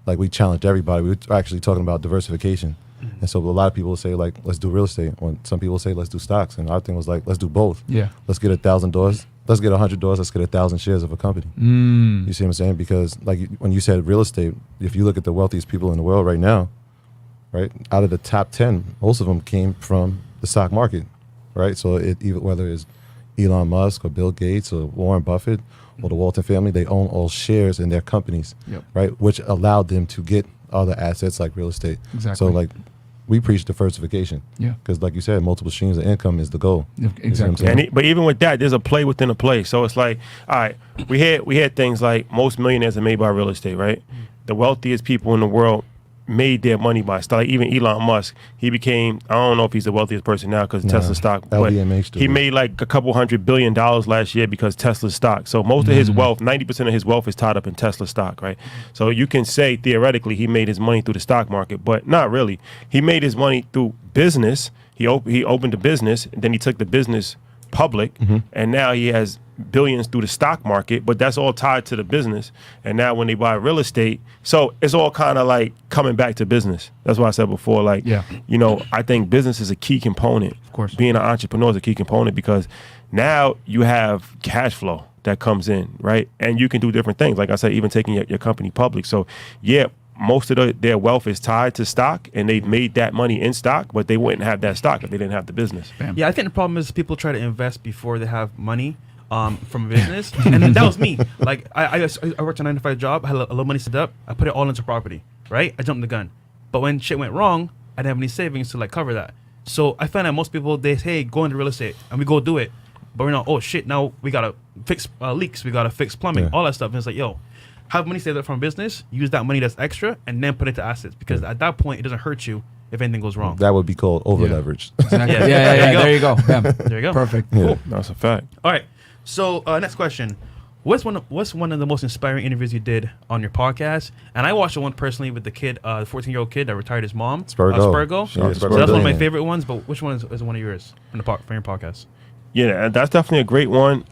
[SPEAKER 3] Like we challenged everybody. We were actually talking about diversification. And so a lot of people will say like, let's do real estate. When some people say let's do stocks. And our thing was like, let's do both.
[SPEAKER 1] Yeah.
[SPEAKER 3] Let's get 1,000 doors. Let's get 100 doors. Let's get 1,000 shares of a company. You see what I'm saying? Because like when you said real estate, if you look at the wealthiest people in the world right now, right, out of the top 10, most of them came from the stock market, right? So even whether it's Elon Musk or Bill Gates or Warren Buffett or the Walton family, they own all shares in their companies,
[SPEAKER 1] Yep.
[SPEAKER 3] right? Which allowed them to get other assets like real estate.
[SPEAKER 1] Exactly.
[SPEAKER 3] So like we preach diversification.
[SPEAKER 1] Yeah.
[SPEAKER 3] Because like you said, multiple streams of income is the goal. You see what I'm
[SPEAKER 1] Exactly.
[SPEAKER 3] saying?
[SPEAKER 4] But even with that, there's a play within a play. So it's like, all right, we had things like most millionaires are made by real estate, right? The wealthiest people in the world made their money by stock. Like even Elon Musk, he became, I don't know if he's the wealthiest person now because Tesla stock, but
[SPEAKER 3] LVMH
[SPEAKER 4] he made like a couple $100 billion last year because Tesla stock. So most of his wealth, 90% of his wealth is tied up in Tesla stock, right? So you can say theoretically he made his money through the stock market, but not really. He made his money through business. He opened a business, and then he took the business public, and now he has billions through the stock market, but that's all tied to the business. And now when they buy real estate, so it's all kind of like coming back to business. That's why I said before, like,
[SPEAKER 1] Yeah.
[SPEAKER 4] you know, I think business is a key component.
[SPEAKER 1] Of course.
[SPEAKER 4] Being an entrepreneur is a key component because now you have cash flow that comes in, right? And you can do different things. Like I said, even taking your company public. So yeah, most of their wealth is tied to stock, and they've made that money in stock, but they wouldn't have that stock if they didn't have the business.
[SPEAKER 1] Bam.
[SPEAKER 2] Yeah, I think the problem is people try to invest before they have money from a business, and that was me. Like I worked a 9-to-5 job, I had a little money set up, I put it all into property, right? I jumped the gun, but when shit went wrong, I didn't have any savings to like cover that. So I find that most people they say, hey, go into real estate, and we go do it, but we're not. Oh shit, now we gotta fix leaks, we gotta fix plumbing,
[SPEAKER 3] Yeah.
[SPEAKER 2] all that stuff. And it's like, yo, have money saved up from business, use that money that's extra, and then put it to assets because at that point it doesn't hurt you if anything goes wrong.
[SPEAKER 3] That would be called over leverage.
[SPEAKER 1] Exactly.
[SPEAKER 2] Yeah.
[SPEAKER 1] Yeah.
[SPEAKER 2] There you
[SPEAKER 1] There you go. Bam.
[SPEAKER 2] There you go.
[SPEAKER 1] Perfect.
[SPEAKER 3] Yeah.
[SPEAKER 2] Cool.
[SPEAKER 4] That's a fact.
[SPEAKER 2] All right. So next question. What's one of the most inspiring interviews you did on your podcast? And I watched the one personally with the kid, the 14-year-old kid that retired his mom.
[SPEAKER 3] Spurgo.
[SPEAKER 2] Spurgo.
[SPEAKER 3] Yeah,
[SPEAKER 2] So
[SPEAKER 3] Spurgo.
[SPEAKER 2] that's one of my
[SPEAKER 3] Yeah.
[SPEAKER 2] favorite ones. But which one is one of yours from your podcast?
[SPEAKER 4] Yeah, that's definitely a great one.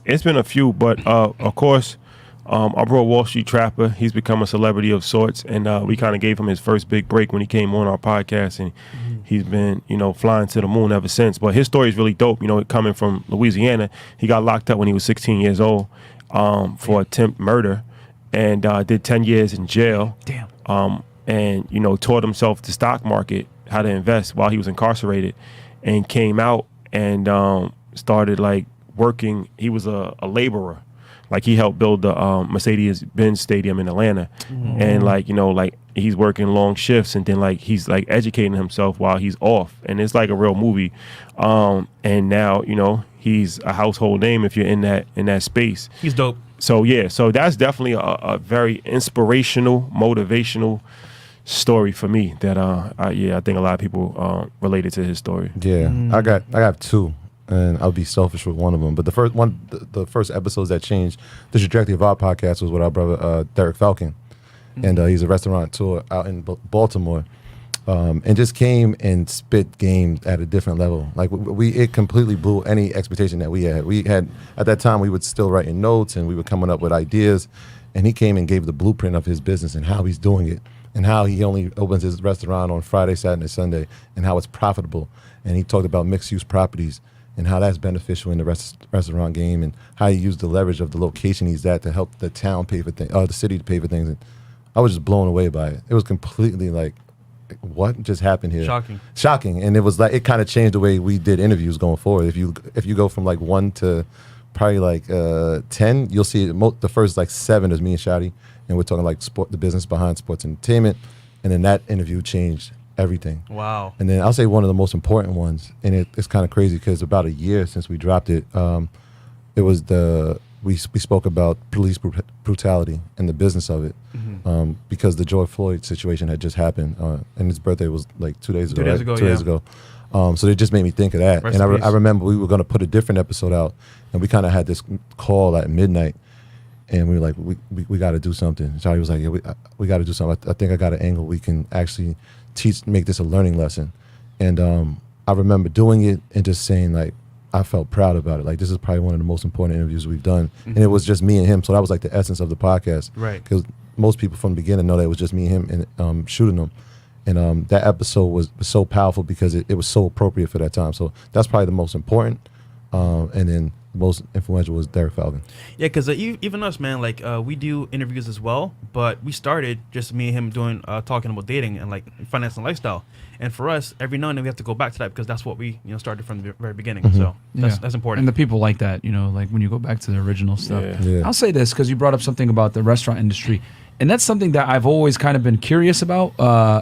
[SPEAKER 4] It's been a few, but of course, our bro Wall Street Trapper, he's become a celebrity of sorts, and we kind of gave him his first big break when he came on our podcast, and he's been, you know, flying to the moon ever since. But his story is really dope. You know, coming from Louisiana, he got locked up when he was 16 years old for attempt murder, and did 10 years in jail.
[SPEAKER 2] Damn.
[SPEAKER 4] And you know, taught himself the stock market, how to invest while he was incarcerated, and came out and started like working. He was a laborer. Like he helped build the Mercedes-Benz Stadium in Atlanta, and like, you know, like he's working long shifts, and then like he's like educating himself while he's off, and it's like a real movie. And now, you know, he's a household name if you're in that space.
[SPEAKER 2] He's dope.
[SPEAKER 4] So yeah, so that's definitely a very inspirational, motivational story for me that I think a lot of people related to his story.
[SPEAKER 3] Yeah, I got two, and I'll be selfish with one of them. But the first episodes that changed the trajectory of our podcast was with our brother Derek Falcon, and he's a restaurateur out in Baltimore, and just came and spit game at a different level. Like it completely blew any expectation that we had. We had at that time we were still writing notes and we were coming up with ideas, and he came and gave the blueprint of his business and how he's doing it. And how he only opens his restaurant on Friday, Saturday, Sunday, and how it's profitable. And he talked about mixed-use properties and how that's beneficial in the restaurant game, and how he used the leverage of the location he's at to help the town pay for things, the city to pay for things. And I was just blown away by it. It was completely like, what just happened here? Shocking. And it was like, it kind of changed the way we did interviews going forward. If you go from like 1 to probably like 10, you'll see the first like 7 is me and Shadi. And we're talking like the business behind sports entertainment. And then that interview changed everything.
[SPEAKER 2] Wow.
[SPEAKER 3] And then I'll say one of the most important ones, and it's kind of crazy because about a year since we dropped it, it was we spoke about police brutality and the business of it, because the George Floyd situation had just happened, and his birthday was like 2 days ago. 2 days ago. So it just made me think of that.
[SPEAKER 2] Rest
[SPEAKER 3] and I remember we were going to put a different episode out, and we kind of had this call at midnight. And we were like, we got to do something. Charlie was like, yeah, we got to do something. I think I got an angle we can actually make this a learning lesson. And I remember doing it and just saying, like, I felt proud about it. Like, this is probably one of the most important interviews we've done. And it was just me and him. So that was like the essence of the podcast.
[SPEAKER 2] Right.
[SPEAKER 3] Because most people from the beginning know that it was just me and him and shooting them. And that episode was so powerful because it was so appropriate for that time. So that's probably the most important. And then the most influential was Derek Falcon.
[SPEAKER 2] Yeah, because even us, man, like we do interviews as well, but we started just me and him doing talking about dating and like finance and lifestyle. And for us, every now and then we have to go back to that because that's what we started from the very beginning. So that's important.
[SPEAKER 1] And the people like that, like when you go back to the original stuff.
[SPEAKER 3] Yeah.
[SPEAKER 1] I'll say this because you brought up something about the restaurant industry. And that's something that I've always kind of been curious about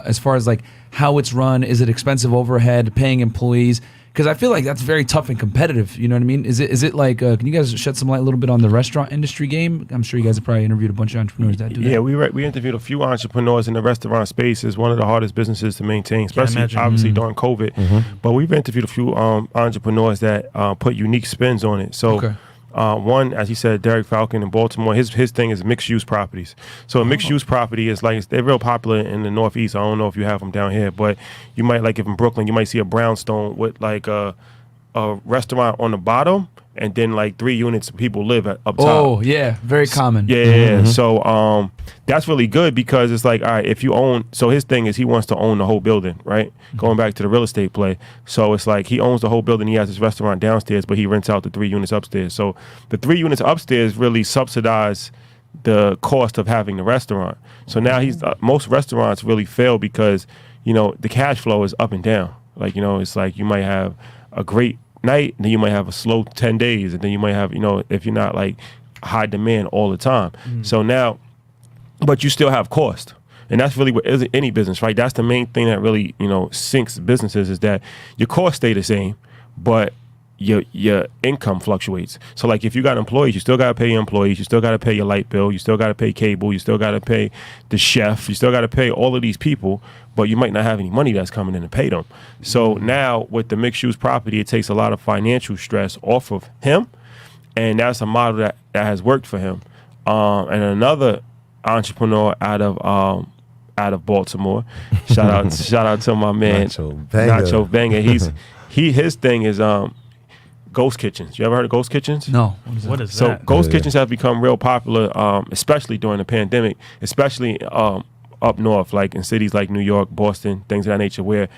[SPEAKER 1] as far as like how it's run. Is it expensive overhead, paying employees? Because I feel like that's very tough and competitive. You know what I mean? Is it like, can you guys shed some light a little bit on the restaurant industry game? I'm sure you guys have probably interviewed a bunch of entrepreneurs that do that.
[SPEAKER 4] Yeah, we interviewed a few entrepreneurs in the restaurant space. It's one of the hardest businesses to maintain, especially obviously during COVID. But we've interviewed a few entrepreneurs that put unique spins on it. So one, as he said, Derek Falcon in Baltimore, his thing is mixed use properties. So a mixed use property is like, they're real popular in the Northeast. I don't know if you have them down here, but you might, like if in Brooklyn, you might see a brownstone with like a restaurant on the bottom and then like 3 units people live up top.
[SPEAKER 1] Oh, yeah. Very common.
[SPEAKER 4] Yeah. So that's really good because it's like, all right, if you own, so his thing is he wants to own the whole building, right? Going back to the real estate play. So it's like he owns the whole building. He has his restaurant downstairs, but he rents out the 3 units upstairs. So the 3 units upstairs really subsidize the cost of having the restaurant. So now most restaurants really fail because, the cash flow is up and down. Like, it's like you might have a great night, and then you might have a slow 10 days, and then you might have, if you're not like high demand all the time. So now, but you still have cost. And that's really what is any business, right? That's the main thing that really, sinks businesses is that your costs stay the same, but your income fluctuates. So like if you got employees, you still got to pay your employees, you still got to pay your light bill, you still got to pay cable, you still got to pay the chef, you still got to pay all of these people, but you might not have any money that's coming in to pay them. So now with the mixed use property, it takes a lot of financial stress off of him, and that's a model that has worked for him. And another entrepreneur out of Baltimore, shout out to my man Nacho Banger. His thing is ghost kitchens. You ever heard of ghost kitchens?
[SPEAKER 1] No.
[SPEAKER 2] What is
[SPEAKER 4] so
[SPEAKER 2] that?
[SPEAKER 4] Ghost kitchens have become real popular, especially during the pandemic, especially up north, like in cities like New York, Boston, things of that nature. Where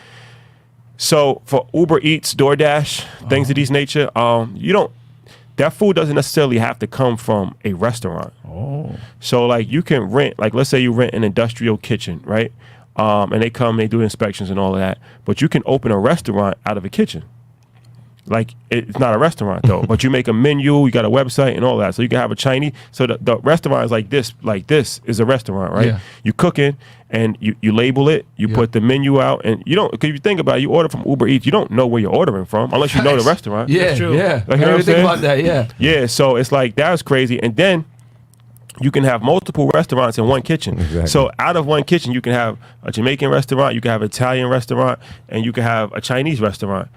[SPEAKER 4] so for Uber Eats, DoorDash, things of these nature, that food doesn't necessarily have to come from a restaurant. So like you can rent, like let's say you rent an industrial kitchen, right? And they do inspections and all of that, but you can open a restaurant out of a kitchen. like it's not a restaurant though, but you make a menu, you got a website and all that. So you can have a Chinese. So the restaurant is like this is a restaurant, right?
[SPEAKER 1] Yeah.
[SPEAKER 4] You cooking and you label it, you put the menu out, and you don't, because if you think about it, you order from Uber Eats, you don't know where you're ordering from unless you know the restaurant.
[SPEAKER 1] Yeah,
[SPEAKER 2] true.
[SPEAKER 1] yeah.
[SPEAKER 4] Like,
[SPEAKER 1] I
[SPEAKER 4] you know what I'm
[SPEAKER 1] didn't think
[SPEAKER 4] saying?
[SPEAKER 1] about that. Yeah.
[SPEAKER 4] Yeah, so it's like that's crazy. And then you can have multiple restaurants in one kitchen.
[SPEAKER 3] Exactly.
[SPEAKER 4] So out of one kitchen, you can have a Jamaican restaurant, you can have an Italian restaurant, and you can have a Chinese restaurant.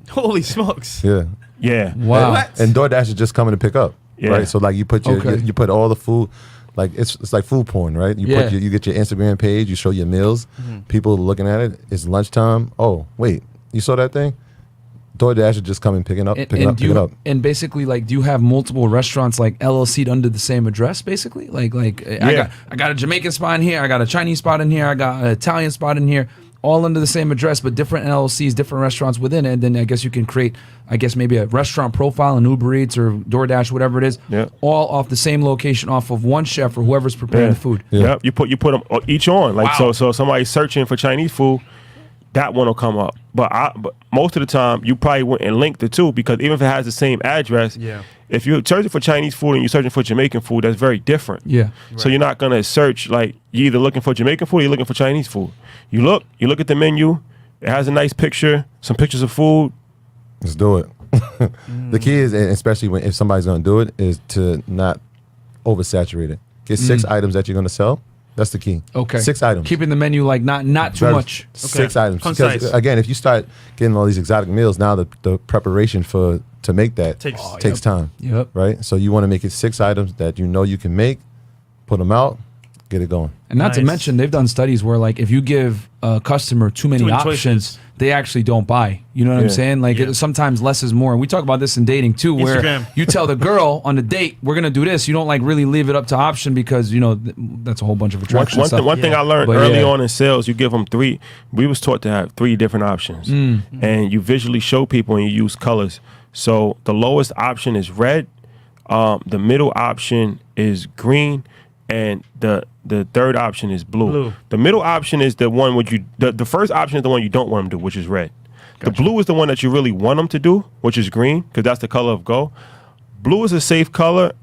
[SPEAKER 2] Holy smokes.
[SPEAKER 3] Yeah.
[SPEAKER 4] Yeah.
[SPEAKER 1] Wow.
[SPEAKER 2] What?
[SPEAKER 3] And DoorDash is just coming to pick up.
[SPEAKER 4] Yeah.
[SPEAKER 3] Right. So like you put your
[SPEAKER 1] Okay.
[SPEAKER 3] you put all the food, like it's like food porn, right? You
[SPEAKER 1] Yeah.
[SPEAKER 3] you get your Instagram page, you show your meals, people looking at it. It's lunchtime. Oh wait, you saw that thing? DoorDash is just coming picking up.
[SPEAKER 1] And basically, like, do you have multiple restaurants like LLC'd under the same address? Basically, like
[SPEAKER 4] Yeah.
[SPEAKER 1] I got a Jamaican spot in here, I got a Chinese spot in here, I got an Italian spot in here, all under the same address, but different LLCs, different restaurants within it. And then I guess you can create, I guess maybe a restaurant profile in Uber Eats or DoorDash, whatever it is,
[SPEAKER 4] Yeah.
[SPEAKER 1] all off the same location, off of one chef or whoever's preparing the food.
[SPEAKER 3] Yeah.
[SPEAKER 4] Yep. You put them each on. Like
[SPEAKER 1] Wow.
[SPEAKER 4] so somebody's searching for Chinese food, that one will come up. But most of the time, you probably wouldn't link the two, because even if it has the same address, if you're searching for Chinese food and you're searching for Jamaican food, that's very different.
[SPEAKER 1] Yeah.
[SPEAKER 4] So you're not gonna search like you're either looking for Jamaican food or you're looking for Chinese food. You look at the menu. It has a nice picture, some pictures of food.
[SPEAKER 3] Let's do it. The key is, and especially if somebody's going to do it, is to not oversaturate it. Get 6 items that you're going to sell. That's the key.
[SPEAKER 1] Okay.
[SPEAKER 3] 6 items.
[SPEAKER 1] Keeping the menu like not too
[SPEAKER 3] Very-
[SPEAKER 1] much.
[SPEAKER 3] 6 items.
[SPEAKER 2] Concise.
[SPEAKER 3] Because again, if you start getting all these exotic meals, now the preparation to make that
[SPEAKER 2] Takes-
[SPEAKER 3] time.
[SPEAKER 1] Yep.
[SPEAKER 3] Right. So you want to make it 6 items that you know you can make, put them out, get it going.
[SPEAKER 1] And not to
[SPEAKER 2] Nice.
[SPEAKER 1] mention, they've done studies where, like, if you give a customer too many
[SPEAKER 2] many
[SPEAKER 1] options,
[SPEAKER 2] choices.
[SPEAKER 1] they actually don't buy. You know what I'm
[SPEAKER 4] Yeah.
[SPEAKER 1] saying? Like,
[SPEAKER 2] Yeah.
[SPEAKER 1] sometimes less is more. And we talk about this in dating too, where
[SPEAKER 2] Instagram.
[SPEAKER 1] you tell the girl on the date, we're gonna do this. You don't like really leave it up to option, because you know that's a whole bunch of attraction
[SPEAKER 4] One
[SPEAKER 1] stuff.
[SPEAKER 4] thing I learned
[SPEAKER 1] But
[SPEAKER 4] early
[SPEAKER 1] yeah.
[SPEAKER 4] on in sales, you give them 3. We was taught to have 3 different options, and you visually show people and you use colors. So the lowest option is red, the middle option is green, and the third option is blue. The middle option is the one which the first option is the one you don't want them to do, which is red. The blue is the one that you really want them to do, which is green, because that's the color of go. Blue is a safe color.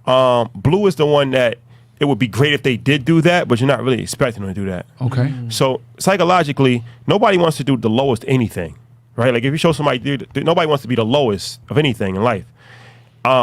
[SPEAKER 4] Blue is the one that it would be great if they did do that, but you're not really expecting them to do that.
[SPEAKER 1] Okay.
[SPEAKER 4] So psychologically, nobody wants to do the lowest anything, right? Like if you show somebody, nobody wants to be the lowest of anything in life.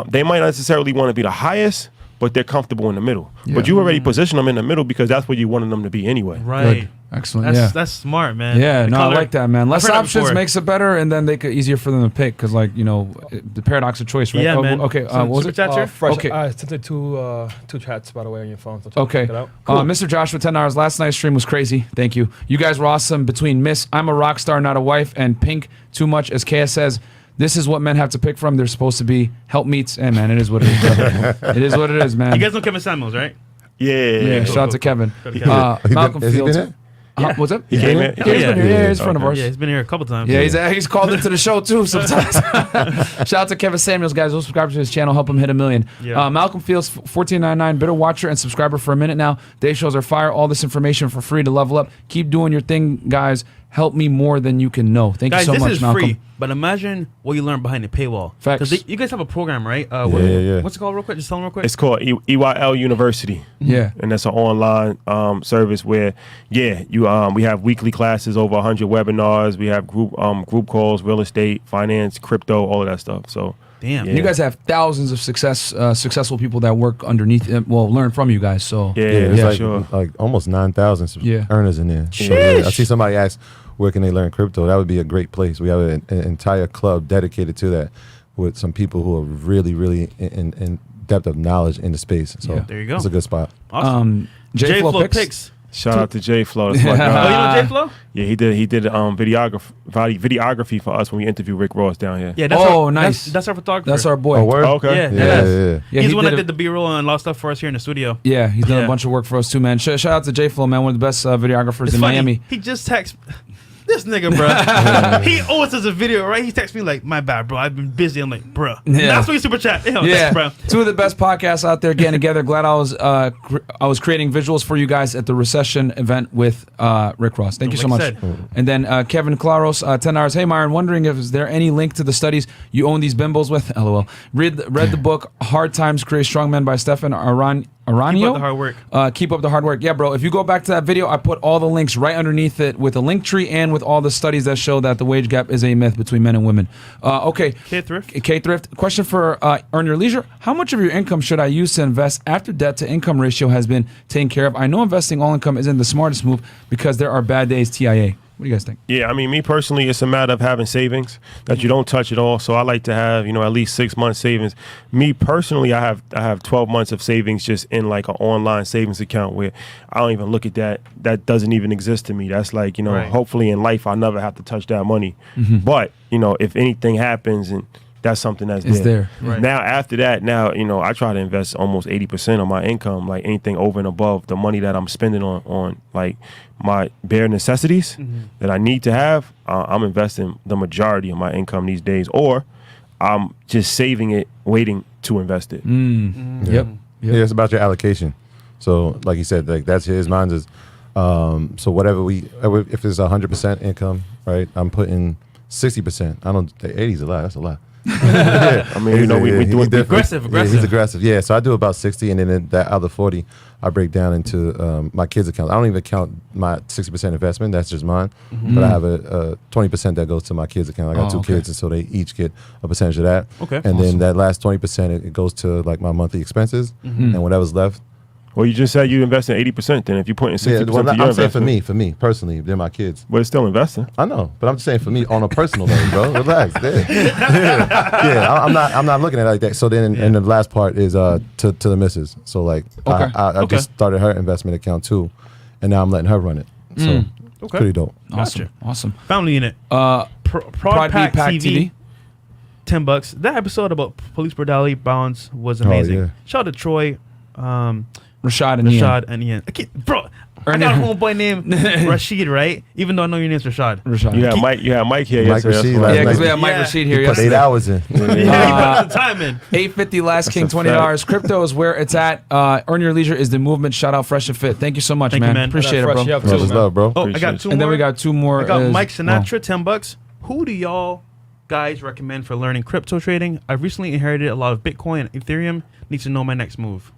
[SPEAKER 4] They might not necessarily want to be the highest, but they're comfortable in the middle.
[SPEAKER 1] Yeah.
[SPEAKER 4] But you already position them in the middle because that's where you wanted them to be anyway.
[SPEAKER 2] Right.
[SPEAKER 1] Good. Excellent.
[SPEAKER 2] That's smart, man.
[SPEAKER 1] Yeah,
[SPEAKER 2] The
[SPEAKER 1] no,
[SPEAKER 2] color-
[SPEAKER 1] I like that, man.
[SPEAKER 2] I've
[SPEAKER 1] Less
[SPEAKER 2] heard that
[SPEAKER 1] options
[SPEAKER 2] before.
[SPEAKER 1] makes it better, and then they could easier for them to pick, because, like, you know, the paradox of choice, right?
[SPEAKER 2] Yeah,
[SPEAKER 1] Oh,
[SPEAKER 2] man.
[SPEAKER 1] Okay,
[SPEAKER 2] Some
[SPEAKER 1] what was
[SPEAKER 2] super
[SPEAKER 1] it?
[SPEAKER 2] chats here?
[SPEAKER 5] Fresh.
[SPEAKER 1] Okay.
[SPEAKER 5] I sent it two chats, by the way, on your phone. So
[SPEAKER 1] Okay.
[SPEAKER 5] check it out.
[SPEAKER 1] Mr. Joshua, 10 hours. Last night's stream was crazy. Thank you. You guys were awesome. Between Miss I'm a Rock Star, Not a Wife, and Pink Too Much, as KS says, this is what men have to pick from. They're supposed to be helpmeets. Hey, man, it is what it is, brother. It is what it is, man.
[SPEAKER 2] You guys know Kevin Samuels, right?
[SPEAKER 1] Yeah,
[SPEAKER 4] Yeah.
[SPEAKER 1] shout out to Kevin.
[SPEAKER 2] Shout out to Kevin.
[SPEAKER 1] Malcolm
[SPEAKER 3] Has he been
[SPEAKER 1] Fields.
[SPEAKER 3] here?
[SPEAKER 1] What's up?
[SPEAKER 4] He came in?
[SPEAKER 1] Yeah, he's been here. Yeah, he's a friend of
[SPEAKER 4] Okay.
[SPEAKER 1] ours.
[SPEAKER 2] Yeah, he's been here a couple times.
[SPEAKER 1] Yeah, he's called into the show too sometimes. Shout out to Kevin Samuels, guys. Go subscribe to his channel. Help him hit 1 million.
[SPEAKER 2] Yeah.
[SPEAKER 1] Malcolm Fields, 1499, bitter watcher and subscriber for a minute now. Day shows are fire. All this information for free to level up. Keep doing your thing, guys. Help me more than you can know. Thank
[SPEAKER 2] Guys,
[SPEAKER 1] you so
[SPEAKER 2] this
[SPEAKER 1] much,
[SPEAKER 2] is
[SPEAKER 1] Malcolm.
[SPEAKER 2] free, but imagine what you learn behind the paywall.
[SPEAKER 1] Facts.
[SPEAKER 2] Because you guys have a program, right?
[SPEAKER 3] Yeah.
[SPEAKER 2] What's it called real quick? Just tell them real quick.
[SPEAKER 4] It's called EYL University.
[SPEAKER 1] Yeah.
[SPEAKER 4] And that's an online service where, we have weekly classes, over 100 webinars. We have group calls, real estate, finance, crypto, all of that stuff. So,
[SPEAKER 2] Damn.
[SPEAKER 4] Yeah.
[SPEAKER 1] You guys have thousands of successful people that work underneath, learn from you guys. So
[SPEAKER 3] It's like,
[SPEAKER 4] sure.
[SPEAKER 3] like almost 9,000
[SPEAKER 1] Yeah.
[SPEAKER 3] earners in there. So, yeah, I see somebody ask, where can they learn crypto? That would be a great place. We have an entire club dedicated to that, with some people who are really, really in depth of knowledge in the space. So
[SPEAKER 1] Yeah.
[SPEAKER 2] There you go.
[SPEAKER 3] It's a good spot.
[SPEAKER 2] Awesome.
[SPEAKER 1] J-Flow
[SPEAKER 2] J-Flow
[SPEAKER 1] picks.
[SPEAKER 2] picks.
[SPEAKER 4] Shout out to J Flow. That's my
[SPEAKER 2] Oh, you
[SPEAKER 4] guy.
[SPEAKER 2] know J-Flow?
[SPEAKER 4] Yeah, he did videography for us when we interviewed Rick Ross down here.
[SPEAKER 2] Yeah, that's
[SPEAKER 1] Oh,
[SPEAKER 2] our,
[SPEAKER 1] nice.
[SPEAKER 2] That's our photographer.
[SPEAKER 1] That's our boy.
[SPEAKER 3] Oh, word?
[SPEAKER 4] Oh, okay.
[SPEAKER 2] Yeah,
[SPEAKER 3] Yeah,
[SPEAKER 2] yes.
[SPEAKER 3] yeah.
[SPEAKER 1] Yeah,
[SPEAKER 2] He's
[SPEAKER 1] he
[SPEAKER 2] the one that
[SPEAKER 1] a-
[SPEAKER 2] did the B-roll and a lot of stuff for us here in the studio.
[SPEAKER 1] Yeah, he's done
[SPEAKER 2] Yeah.
[SPEAKER 1] a bunch of work for us too, man. Shout out to J Flow, man, one of the best videographers
[SPEAKER 2] It's
[SPEAKER 1] in
[SPEAKER 2] funny.
[SPEAKER 1] Miami.
[SPEAKER 2] He just texted. This nigga, bro. He owes us a video, right? He texts me like, my bad, bro. I've been busy. I'm like, bro.
[SPEAKER 1] Yeah.
[SPEAKER 2] That's what you super chat.
[SPEAKER 1] Yeah,
[SPEAKER 2] Bro.
[SPEAKER 1] two of the best podcasts out there getting together. Glad I was creating visuals for you guys at the Recession event with Rick Ross. Thank you so
[SPEAKER 2] Like
[SPEAKER 1] much.
[SPEAKER 2] I
[SPEAKER 1] And then Kevin Claros, 10 hours. Hey Myron, wondering if is there any link to the studies you own these bimbos with? LOL. Read the book Hard Times Create Strong Men by Stefan Aranio.
[SPEAKER 2] Keep up the hard work.
[SPEAKER 1] Keep up the hard work. Yeah, bro. If you go back to that video, I put all the links right underneath it with a link tree and with all the studies that show that the wage gap is a myth between men and women. Okay. K-Thrift. Question for Earn Your Leisure. How much of your income should I use to invest after debt to income ratio has been taken care of? I know investing all income isn't the smartest move because there are bad days, TIA. What do you guys think?
[SPEAKER 4] Yeah, I mean, me personally, it's a matter of having savings that you don't touch at all. So I like to have, at least 6 months savings. Me personally, I have 12 months of savings just in like an online savings account where I don't even look at that. That doesn't even exist to me. That's like,
[SPEAKER 2] Right.
[SPEAKER 4] hopefully in life I'll never have to touch that money. But, if anything happens and that's something that's
[SPEAKER 1] It's there.
[SPEAKER 2] Right.
[SPEAKER 4] Now, after that, I try to invest almost 80% of my income, like anything over and above the money that I'm spending on like my bare necessities that I need to have. I'm investing the majority of my income these days, or I'm just saving it, waiting to invest it.
[SPEAKER 1] Yep.
[SPEAKER 3] Yeah, it's about your allocation. So, like you said, like that's his. Mine is. So whatever if it's 100% income, right? I'm putting 60%. I don't. 80 is a lot. That's a lot. Yeah.
[SPEAKER 4] I mean, we do it
[SPEAKER 2] Aggressive.
[SPEAKER 3] Yeah, he's aggressive. Yeah, so I do about 60, and then that other 40, I break down into my kids' account. I don't even count my 60% investment. That's just mine. But I have a 20% that goes to my kids' account. I got two kids, and so they each get a percentage of that.
[SPEAKER 2] Okay.
[SPEAKER 3] And then that last 20%, it goes to like my monthly expenses, and whatever's left.
[SPEAKER 4] Well, you just said you invest in 80%. Then if you put in 60%
[SPEAKER 3] Yeah,
[SPEAKER 4] of
[SPEAKER 3] well,
[SPEAKER 4] your
[SPEAKER 3] I'm saying
[SPEAKER 4] investment,
[SPEAKER 3] for me personally, they're my kids.
[SPEAKER 4] but it's still investing.
[SPEAKER 3] I know, but I'm just saying for me on a personal level, bro. Relax. Yeah, I'm not looking at it like that. So then, and the last part is to the missus. So like, I just started her investment account too, and now I'm letting her run it. So it's pretty dope.
[SPEAKER 1] Awesome.
[SPEAKER 2] Family Unit. Prod Pack TV. $10. That episode about police brutality bonds was amazing.
[SPEAKER 3] yeah.
[SPEAKER 2] Shout out to Troy,
[SPEAKER 1] Rashad and Ian.
[SPEAKER 2] I got a homeboy named Rashid, right? Even though I know your name's Rashad.
[SPEAKER 4] You had Mike here
[SPEAKER 3] Mike
[SPEAKER 4] yesterday.
[SPEAKER 3] Rashid,
[SPEAKER 1] Yeah, because we
[SPEAKER 3] Yeah.
[SPEAKER 1] have Mike Rashid here
[SPEAKER 3] Put 8
[SPEAKER 1] yesterday.
[SPEAKER 3] hours in.
[SPEAKER 2] Yeah, he put the time in.
[SPEAKER 1] 850 Last King, $20. Crypto is where it's at. Earn Your Leisure is the movement. Shout out Fresh and Fit. Thank you so much,
[SPEAKER 2] Thank you,
[SPEAKER 1] man.
[SPEAKER 2] man.
[SPEAKER 1] Appreciate it,
[SPEAKER 5] Fresh,
[SPEAKER 1] bro.
[SPEAKER 5] you have
[SPEAKER 3] Bro,
[SPEAKER 5] two,
[SPEAKER 3] just
[SPEAKER 5] man.
[SPEAKER 3] love, bro.
[SPEAKER 2] Oh, I got two
[SPEAKER 1] And
[SPEAKER 2] more.
[SPEAKER 1] then we got two more.
[SPEAKER 2] I got
[SPEAKER 1] is-
[SPEAKER 2] Mike Sinatra, $10. Who do y'all guys recommend for learning crypto trading? I've recently inherited a lot of Bitcoin and Ethereum. Need to know my next move.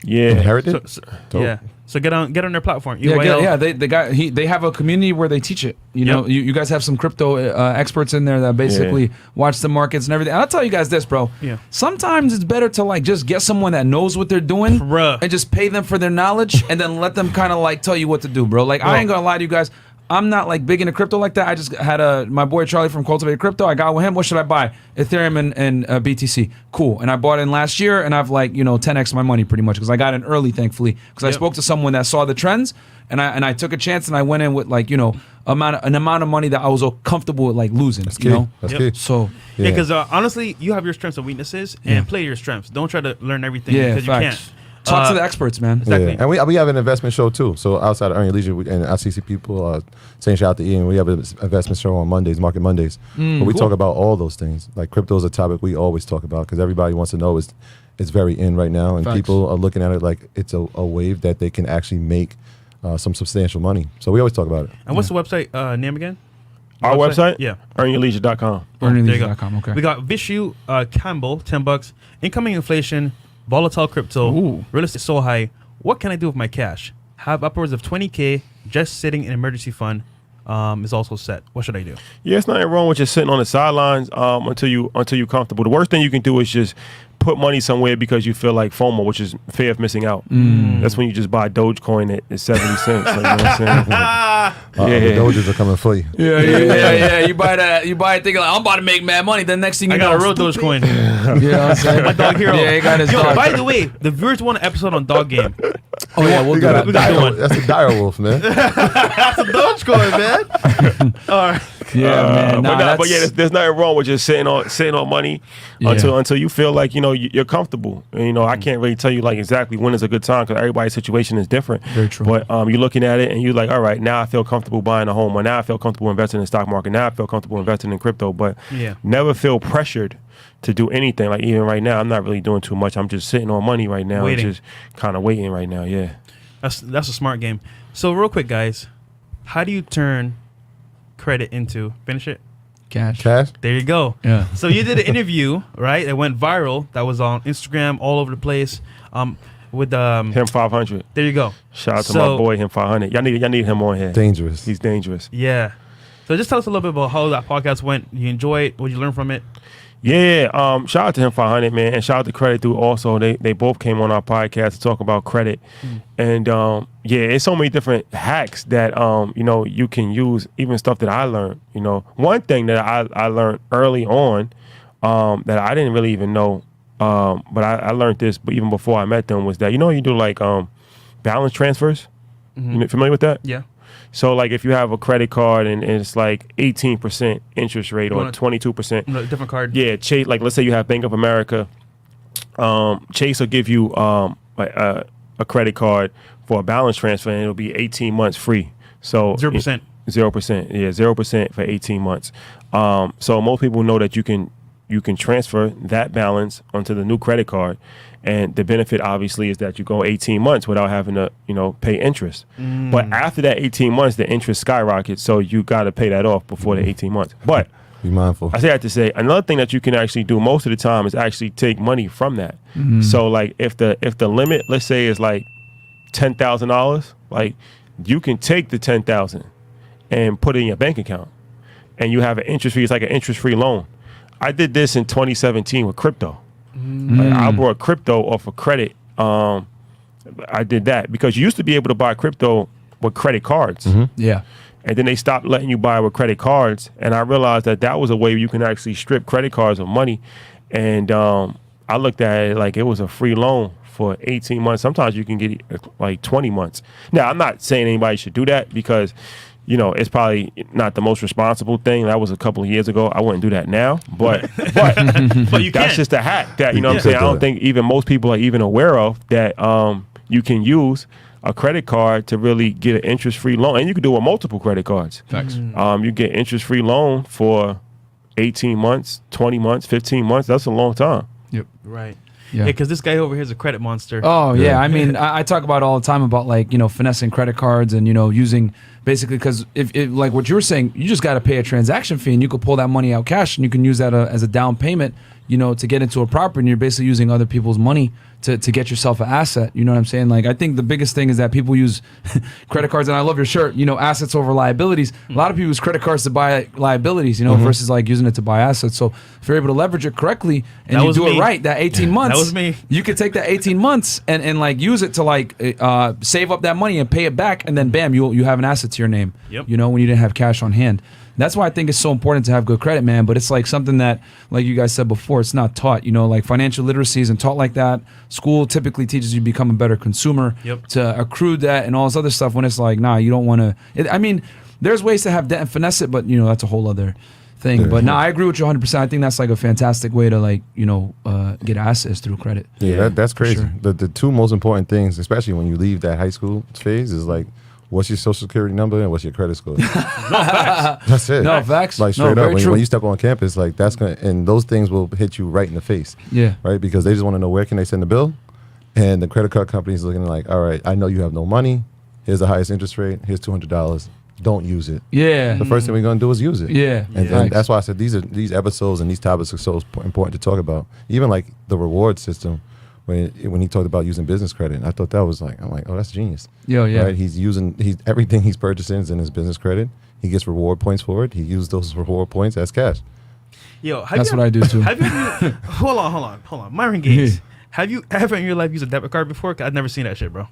[SPEAKER 4] Yeah.
[SPEAKER 3] Inherited?
[SPEAKER 2] So, yeah. So get on their platform.
[SPEAKER 1] Yeah,
[SPEAKER 2] EYL.
[SPEAKER 1] they have a community where they teach it. You know,
[SPEAKER 2] Yep.
[SPEAKER 1] you guys have some crypto experts in there that basically watch the markets and everything. And I'll tell you guys this, bro.
[SPEAKER 2] Yeah.
[SPEAKER 1] Sometimes it's better to like just get someone that knows what they're doing
[SPEAKER 2] Bruh.
[SPEAKER 1] and just pay them for their knowledge and then let them kind of like tell you what to do, bro. Like I ain't gonna lie to you guys. I'm not like big into crypto like that. I just had my boy Charlie from Cultivated Crypto. I got with him. What should I buy? Ethereum and BTC. Cool. And I bought in last year, and I've 10x my money pretty much because I got in early, thankfully. Because I spoke to someone that saw the trends, and I took a chance and I went in with an amount of money that I was comfortable with losing.
[SPEAKER 3] That's
[SPEAKER 1] you
[SPEAKER 3] key.
[SPEAKER 1] know.
[SPEAKER 3] That's
[SPEAKER 2] Yep.
[SPEAKER 3] key.
[SPEAKER 1] So
[SPEAKER 2] Yeah, because honestly, you have your strengths and weaknesses, and play your strengths. Don't try to learn everything because you
[SPEAKER 1] facts.
[SPEAKER 2] can't.
[SPEAKER 1] Talk to the experts, man.
[SPEAKER 2] Exactly.
[SPEAKER 3] Yeah. And we have an investment show too. So outside of Earn Your Leisure, and I see people saying shout out to Ian. We have an investment show on Mondays, Market Mondays, where we talk about all those things. Like crypto is a topic we always talk about because everybody wants to know it's very in right now, and
[SPEAKER 1] Facts.
[SPEAKER 3] people are looking at it like it's a wave that they can actually make some substantial money. So we always talk about it.
[SPEAKER 2] And what's the website name again?
[SPEAKER 4] Our website?
[SPEAKER 2] Yeah.
[SPEAKER 4] EarnYourLeisure.com.
[SPEAKER 2] There you go.
[SPEAKER 1] EarnYourLeisure.com, okay.
[SPEAKER 2] We got Vishu Campbell, $10. Incoming inflation, volatile crypto,
[SPEAKER 1] Ooh.
[SPEAKER 2] real estate so high. What can I do with my cash? Have upwards of 20K just sitting in emergency fund. Is also set. What should I do?
[SPEAKER 4] Yeah, it's nothing wrong with just sitting on the sidelines until you're comfortable. The worst thing you can do is just put money somewhere because you feel like FOMO, which is fear of missing out. That's when you just buy Dogecoin at 70 cents. Like, you know what I'm saying?
[SPEAKER 3] The Doges are coming for you.
[SPEAKER 1] Yeah. You buy it thinking like I'm about to make mad money. Then next thing you
[SPEAKER 2] I
[SPEAKER 1] know,
[SPEAKER 2] got a real Dogecoin.
[SPEAKER 1] You know what I'm saying?
[SPEAKER 2] My dog hero.
[SPEAKER 1] Yeah, he got his
[SPEAKER 2] Yo,
[SPEAKER 1] dog.
[SPEAKER 2] by the way, the viewers want an episode on dog game.
[SPEAKER 1] Oh yeah, we'll
[SPEAKER 3] We
[SPEAKER 1] do
[SPEAKER 3] got
[SPEAKER 1] that.
[SPEAKER 2] We got one.
[SPEAKER 3] That's a dire wolf, man.
[SPEAKER 2] That's a Dogecoin, man. All right.
[SPEAKER 1] Yeah, man.
[SPEAKER 4] But yeah, there's nothing wrong with just sitting on money until you feel like you're comfortable. And, I can't really tell you like exactly when is a good time because everybody's situation is different.
[SPEAKER 1] Very true.
[SPEAKER 4] But you're looking at it and you're like, all right, now I feel comfortable buying a home, or now I feel comfortable investing in the stock market. Now I feel comfortable investing in crypto. But never feel pressured to do anything. Like even right now, I'm not really doing too much. I'm just sitting on money right now, and just kind of waiting right now. Yeah,
[SPEAKER 2] that's a smart game. So real quick, guys, how do you turn credit into finish it?
[SPEAKER 1] Cash.
[SPEAKER 2] There you go.
[SPEAKER 1] Yeah.
[SPEAKER 2] So you did an interview, right? That went viral. That was on Instagram, all over the place. With
[SPEAKER 4] him 500.
[SPEAKER 2] There you go.
[SPEAKER 4] Shout out to my boy him 500. Y'all need him on here.
[SPEAKER 3] Dangerous.
[SPEAKER 4] He's dangerous.
[SPEAKER 2] Yeah. So just tell us a little bit about how that podcast went. You enjoy it? What did you learn from it?
[SPEAKER 4] Yeah, shout out to him 500, man, and shout out to Credit Dude also. They both came on our podcast to talk about credit, and it's so many different hacks that you can use, even stuff that I learned. One thing that I learned early on that I didn't really even know, but I learned this, but even before I met them, was that you do like balance transfers. You familiar with that?
[SPEAKER 2] Yeah.
[SPEAKER 4] So, like, if you have a credit card and it's like 18% interest rate or 22%.
[SPEAKER 2] Different card.
[SPEAKER 4] Yeah, Chase, like, let's say you have Bank of America. Chase will give you a credrit card for a balance transfer, and it'll be 18 months free. So
[SPEAKER 2] 0%.
[SPEAKER 4] 0%. Yeah, 0% for 18 months. So most people know that you can transfer that balance onto the new credit card. And the benefit, obviously, is that you go 18 months without having to, pay interest. But after that 18 months, the interest skyrockets, so you got to pay that off before the 18 months. But
[SPEAKER 3] be mindful.
[SPEAKER 4] I say that to say another thing that you can actually do most of the time is actually take money from that. So, like, if the limit, let's say, is like $10,000, like, you can take the $10,000 and put it in your bank account, and you have an interest free. It's like an interest-free loan. I did this in 2017 with crypto. Like, I bought crypto off of credit. I did that because you used to be able to buy crypto with credit cards.
[SPEAKER 1] Yeah.
[SPEAKER 4] And then they stopped letting you buy with credit cards. And I realized that was a way you can actually strip credit cards of money. And I looked at it like it was a free loan for 18 months. Sometimes you can get like 20 months. Now, I'm not saying anybody should do that because it's probably not the most responsible thing. That was a couple of years ago. I wouldn't do that now. But
[SPEAKER 2] But you
[SPEAKER 4] that's
[SPEAKER 2] can.
[SPEAKER 4] just a hack that, what I'm saying? I don't think even most people are even aware of that you can use a credit card to really get an interest-free loan. And you can do it with multiple credit cards.
[SPEAKER 1] Facts.
[SPEAKER 4] You get interest-free loan for 18 months, 20 months, 15 months. That's a long time.
[SPEAKER 1] Yep.
[SPEAKER 2] Right.
[SPEAKER 1] Yeah.
[SPEAKER 2] Because this guy over here is a credit monster.
[SPEAKER 1] Oh yeah, I mean, I talk about it all the time about like finessing credit cards and using basically because if like what you were saying, you just got to pay a transaction fee and you could pull that money out cash and you can use that as a down payment, to get into a property, and you're basically using other people's money to get yourself an asset. You know what I'm saying? Like I think the biggest thing is that people use credit cards, and I love your shirt. Assets over liabilities. A lot of people use credit cards to buy liabilities. Versus like using it to buy assets. So if you're able to leverage it correctly and you do it right, that 18 months,
[SPEAKER 2] that was me.
[SPEAKER 1] You could take that 18 months and like use it to like save up that money and pay it back, and then bam, you have an asset to your name.
[SPEAKER 2] Yep.
[SPEAKER 1] When you didn't have cash on hand. That's why I think it's so important to have good credit, man. But it's like something that, like you guys said before, it's not taught. Like financial literacy isn't taught like that. School typically teaches you to become a better consumer, to accrue debt and all this other stuff. When it's like, nah, you don't want to. I mean, there's ways to have debt and finesse it, but that's a whole other thing. But I agree with you 100%. I think that's like a fantastic way to like get access through credit.
[SPEAKER 3] Yeah, that's crazy.
[SPEAKER 1] Sure.
[SPEAKER 3] The two most important things, especially when you leave that high school phase, is like, what's your social security number and what's your credit score? That's it.
[SPEAKER 1] No, facts.
[SPEAKER 3] Like straight up, when
[SPEAKER 1] true.
[SPEAKER 3] you step on campus, like that's gonna, and those things will hit you right in the face.
[SPEAKER 1] Yeah.
[SPEAKER 3] Right, because they just want to know where can they send the bill, and the credit card company's looking like, all right, I know you have no money. Here's the highest interest rate. Here's $200. Don't use it.
[SPEAKER 1] Yeah.
[SPEAKER 3] The first thing we're gonna do is use it.
[SPEAKER 1] Yeah.
[SPEAKER 3] And that's why I said these episodes and these topics are so important to talk about. Even like the reward system. When he talked about using business credit, and I thought that was like, I'm like, oh, that's genius.
[SPEAKER 1] Yeah.
[SPEAKER 3] Right? He's everything he's purchasing is in his business credit. He gets reward points for it. He used those reward points as cash.
[SPEAKER 2] Yo,
[SPEAKER 1] that's what I do too.
[SPEAKER 2] Have you hold on. Myron Gates, have you ever in your life used a debit card before? 'Cause I've never seen that shit, bro.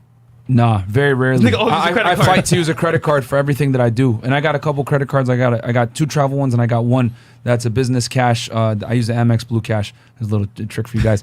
[SPEAKER 1] Nah, very rarely. I fight to use a credit card for everything that I do, and I got a couple credit cards. I got 2 travel ones, and I got one That's a business cash. I use the Amex Blue Cash. There's a little trick for you guys,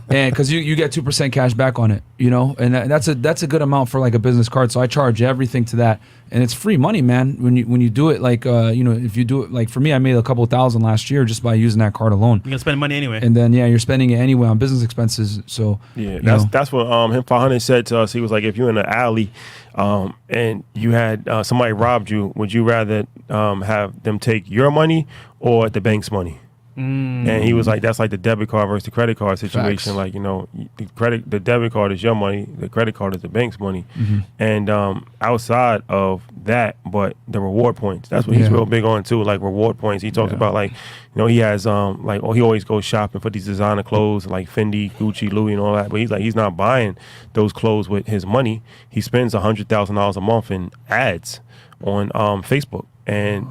[SPEAKER 1] and because you get 2% cash back on it, you know, and that's a good amount for like a business card. So I charge everything to that, and it's free money, man. When you do it, like you know, if you do it, like for me, I made a couple $1,000 last year just by using that card alone.
[SPEAKER 2] You're gonna spend money anyway,
[SPEAKER 1] and then you're spending it anyway on business expenses. So
[SPEAKER 4] yeah, that's what him 500 said to us. He was like, if you're in an alley, and you had somebody robbed you, would you rather have them take your money or the bank's money? And he was like, that's like the debit card versus the credit card situation.
[SPEAKER 1] Facts.
[SPEAKER 4] Like, you know, the debit card is your money, the credit card is the bank's money. And outside of that, but the reward points, that's what he's real big on too, like reward points. He talks about like, you know, he has he always goes shopping for these designer clothes like Fendi, Gucci, Louis and all that. But he's like, he's not buying those clothes with his money. He spends $100,000 a month in ads on Facebook. And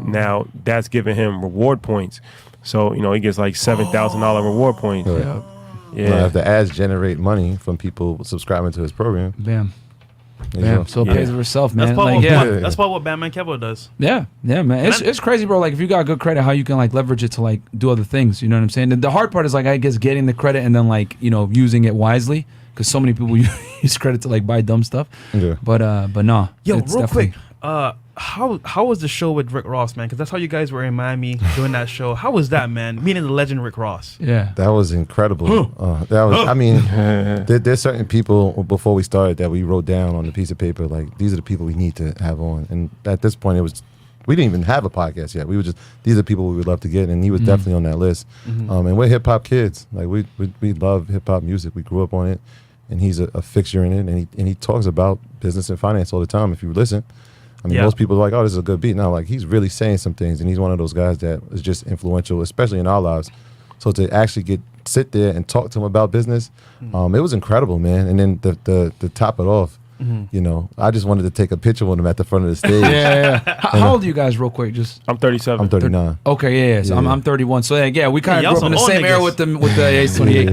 [SPEAKER 4] now that's giving him reward points. So, you know, he gets like $7,000 reward points.
[SPEAKER 3] Yeah.
[SPEAKER 4] Yeah.
[SPEAKER 3] If the ads generate money from people subscribing to his program,
[SPEAKER 1] Bam.
[SPEAKER 3] there you go.
[SPEAKER 1] So it pays for itself, man.
[SPEAKER 2] that's probably
[SPEAKER 1] Like,
[SPEAKER 2] that's probably what Batman Kevo does.
[SPEAKER 1] Yeah, man. It's crazy, bro. Like if you got good credit, how you can like leverage it to like do other things. You know what I'm saying? And the hard part is like I guess getting the credit and then like, you know, using it wisely, because so many people use credit to like buy dumb stuff.
[SPEAKER 3] Yeah.
[SPEAKER 1] But nah.
[SPEAKER 2] Yo,
[SPEAKER 1] it's
[SPEAKER 2] real
[SPEAKER 1] definitely-
[SPEAKER 2] quick, how was the show with Rick Ross, man? Because that's how you guys were in Miami doing that show. How was that, man? Meeting the legend Rick Ross.
[SPEAKER 1] Yeah.
[SPEAKER 3] That was incredible. That was. I mean, there's certain people before we started that we wrote down on a piece of paper. Like these are the people we need to have on. And at this point, we didn't even have a podcast yet. We were just these are the people we would love to get, and he was definitely on that list. And we're hip hop kids. Like we love hip hop music. We grew up on it, and he's a fixture in it. And he talks about business and finance all the time. If you listen. I mean, most people are like, oh, this is a good beat. Now, like, he's really saying some things, and he's one of those guys that is just influential, especially in our lives. So to actually sit there and talk to him about business, it was incredible, man. And then to top it off, you know, I just wanted to take a picture with him at the front of the stage.
[SPEAKER 1] Yeah. How old are you guys, real quick? Just
[SPEAKER 4] I'm 37.
[SPEAKER 3] I'm 39.
[SPEAKER 1] okay, yeah. So I'm 31. So yeah, we kind of grew up in the same era with the Ace 28.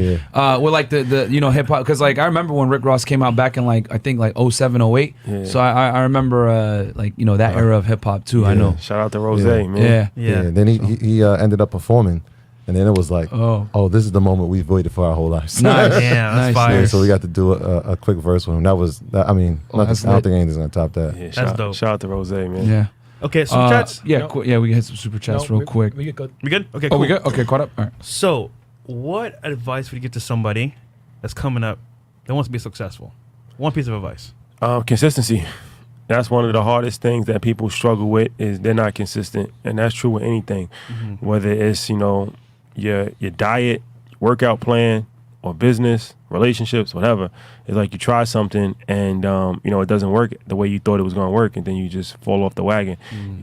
[SPEAKER 1] With like the you know hip hop, because like I remember when Rick Ross came out back in like I think like 07, 08.
[SPEAKER 4] Yeah.
[SPEAKER 1] So I remember like you know that era of hip hop too. I know.
[SPEAKER 4] Shout out to Rose,
[SPEAKER 3] Yeah.
[SPEAKER 4] man.
[SPEAKER 1] Yeah.
[SPEAKER 3] Then he ended up performing, and then it was like, oh, this is the moment we've waited for our whole lives.
[SPEAKER 1] Nice.
[SPEAKER 2] Damn, that's
[SPEAKER 1] Nice.
[SPEAKER 2] fire.
[SPEAKER 3] Yeah, so we got to do a quick verse with him. I mean,
[SPEAKER 1] that's
[SPEAKER 3] I don't
[SPEAKER 1] lit.
[SPEAKER 3] think anything's gonna top that.
[SPEAKER 4] Yeah,
[SPEAKER 2] That's dope.
[SPEAKER 4] shout out to Rose, man.
[SPEAKER 1] Yeah.
[SPEAKER 2] Okay, super chats.
[SPEAKER 1] Yeah.
[SPEAKER 5] No.
[SPEAKER 1] Yeah. We can hit some super chats real quick.
[SPEAKER 5] We get good.
[SPEAKER 2] We good? Okay,
[SPEAKER 1] Oh,
[SPEAKER 2] cool.
[SPEAKER 1] we good? Okay, caught up. All right.
[SPEAKER 2] So, what advice would you give to somebody that's coming up that wants to be successful? One piece of advice.
[SPEAKER 4] Consistency. That's one of the hardest things that people struggle with is they're not consistent, and that's true with anything, whether it's you know your diet, workout plan, or business, relationships, whatever. It's like you try something and you know it doesn't work the way you thought it was going to work, and then you just fall off the wagon.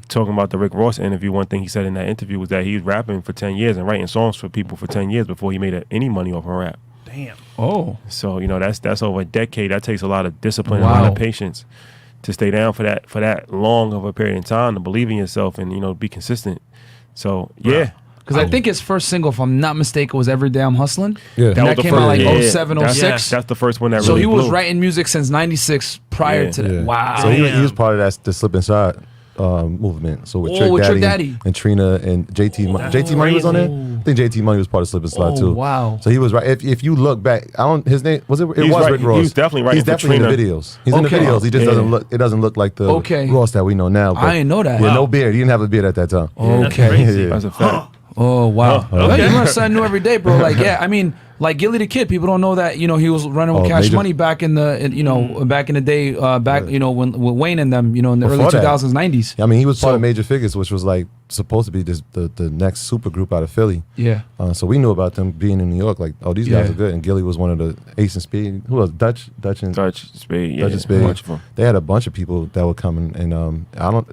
[SPEAKER 4] Talking about the Rick Ross interview, one thing he said in that interview was that he was rapping for 10 years and writing songs for people for 10 years before he made any money off of rap.
[SPEAKER 2] Damn.
[SPEAKER 1] Oh.
[SPEAKER 4] So you know that's over a decade. That takes a lot of discipline and a
[SPEAKER 1] Wow.
[SPEAKER 4] lot of patience to stay down for that long of a period of time, to believe in yourself and you know be consistent. So yeah.
[SPEAKER 1] Because I think his first single, if I'm not mistaken, was Every Day I'm Hustling.
[SPEAKER 3] Yeah.
[SPEAKER 1] And
[SPEAKER 3] That
[SPEAKER 1] that
[SPEAKER 4] was the
[SPEAKER 1] came out like
[SPEAKER 4] first-
[SPEAKER 1] 07,
[SPEAKER 4] that's-
[SPEAKER 1] 06.
[SPEAKER 4] That's the first one that
[SPEAKER 1] So
[SPEAKER 4] really
[SPEAKER 1] he was
[SPEAKER 4] blew.
[SPEAKER 1] writing music since 96 prior
[SPEAKER 4] Yeah.
[SPEAKER 1] to that.
[SPEAKER 3] Yeah.
[SPEAKER 1] Wow.
[SPEAKER 3] So he
[SPEAKER 2] Damn.
[SPEAKER 3] was part of the Slip Inside movement. So with
[SPEAKER 1] Oh,
[SPEAKER 3] Trick
[SPEAKER 1] with
[SPEAKER 3] Daddy,
[SPEAKER 1] Trick Daddy.
[SPEAKER 3] and Trina and JT
[SPEAKER 2] that's
[SPEAKER 3] JT Money was on there.
[SPEAKER 2] crazy.
[SPEAKER 3] I think JT Money was part of Slip and Slide
[SPEAKER 1] Oh,
[SPEAKER 3] too.
[SPEAKER 1] wow.
[SPEAKER 3] So he was right. If you look back, his name was it? It
[SPEAKER 4] He was
[SPEAKER 3] was
[SPEAKER 4] right-
[SPEAKER 3] Rick
[SPEAKER 4] he
[SPEAKER 3] Ross.
[SPEAKER 4] was definitely writing
[SPEAKER 3] He's
[SPEAKER 4] for
[SPEAKER 3] definitely in the
[SPEAKER 4] Trina.
[SPEAKER 3] videos. He's in the
[SPEAKER 1] Okay.
[SPEAKER 3] videos. He just
[SPEAKER 4] Yeah.
[SPEAKER 3] doesn't look. It doesn't look like the
[SPEAKER 1] Okay.
[SPEAKER 3] Ross that we know now.
[SPEAKER 1] I didn't know that.
[SPEAKER 3] Yeah,
[SPEAKER 1] Wow.
[SPEAKER 3] no beard. He didn't have a beard at that time.
[SPEAKER 2] That's
[SPEAKER 1] Okay.
[SPEAKER 2] crazy.
[SPEAKER 3] Yeah.
[SPEAKER 4] That's a fact.
[SPEAKER 1] Oh, wow.
[SPEAKER 2] Okay.
[SPEAKER 1] You learn something new every day, bro. Like, yeah, I mean, like Gilly the Kid, people don't know that, you know, he was running with
[SPEAKER 3] Oh,
[SPEAKER 1] Cash
[SPEAKER 3] major-
[SPEAKER 1] Money back in back in the day, you know, when with Wayne and them, you know, in the
[SPEAKER 3] Before
[SPEAKER 1] early
[SPEAKER 3] that.
[SPEAKER 1] 2000s, 90s.
[SPEAKER 3] I mean, he was part
[SPEAKER 1] So-
[SPEAKER 3] of Major Figures, which was like supposed to be the next super group out of Philly.
[SPEAKER 1] Yeah.
[SPEAKER 3] So we knew about them being in New York. Like, oh, these guys
[SPEAKER 1] Yeah.
[SPEAKER 3] are good. And Gilly was one of the Ace and Speed. Who else? Dutch and
[SPEAKER 4] Dutch Spade, yeah.
[SPEAKER 3] Dutch and Spade.
[SPEAKER 4] Bunch of them.
[SPEAKER 3] They had a bunch of people that were coming, and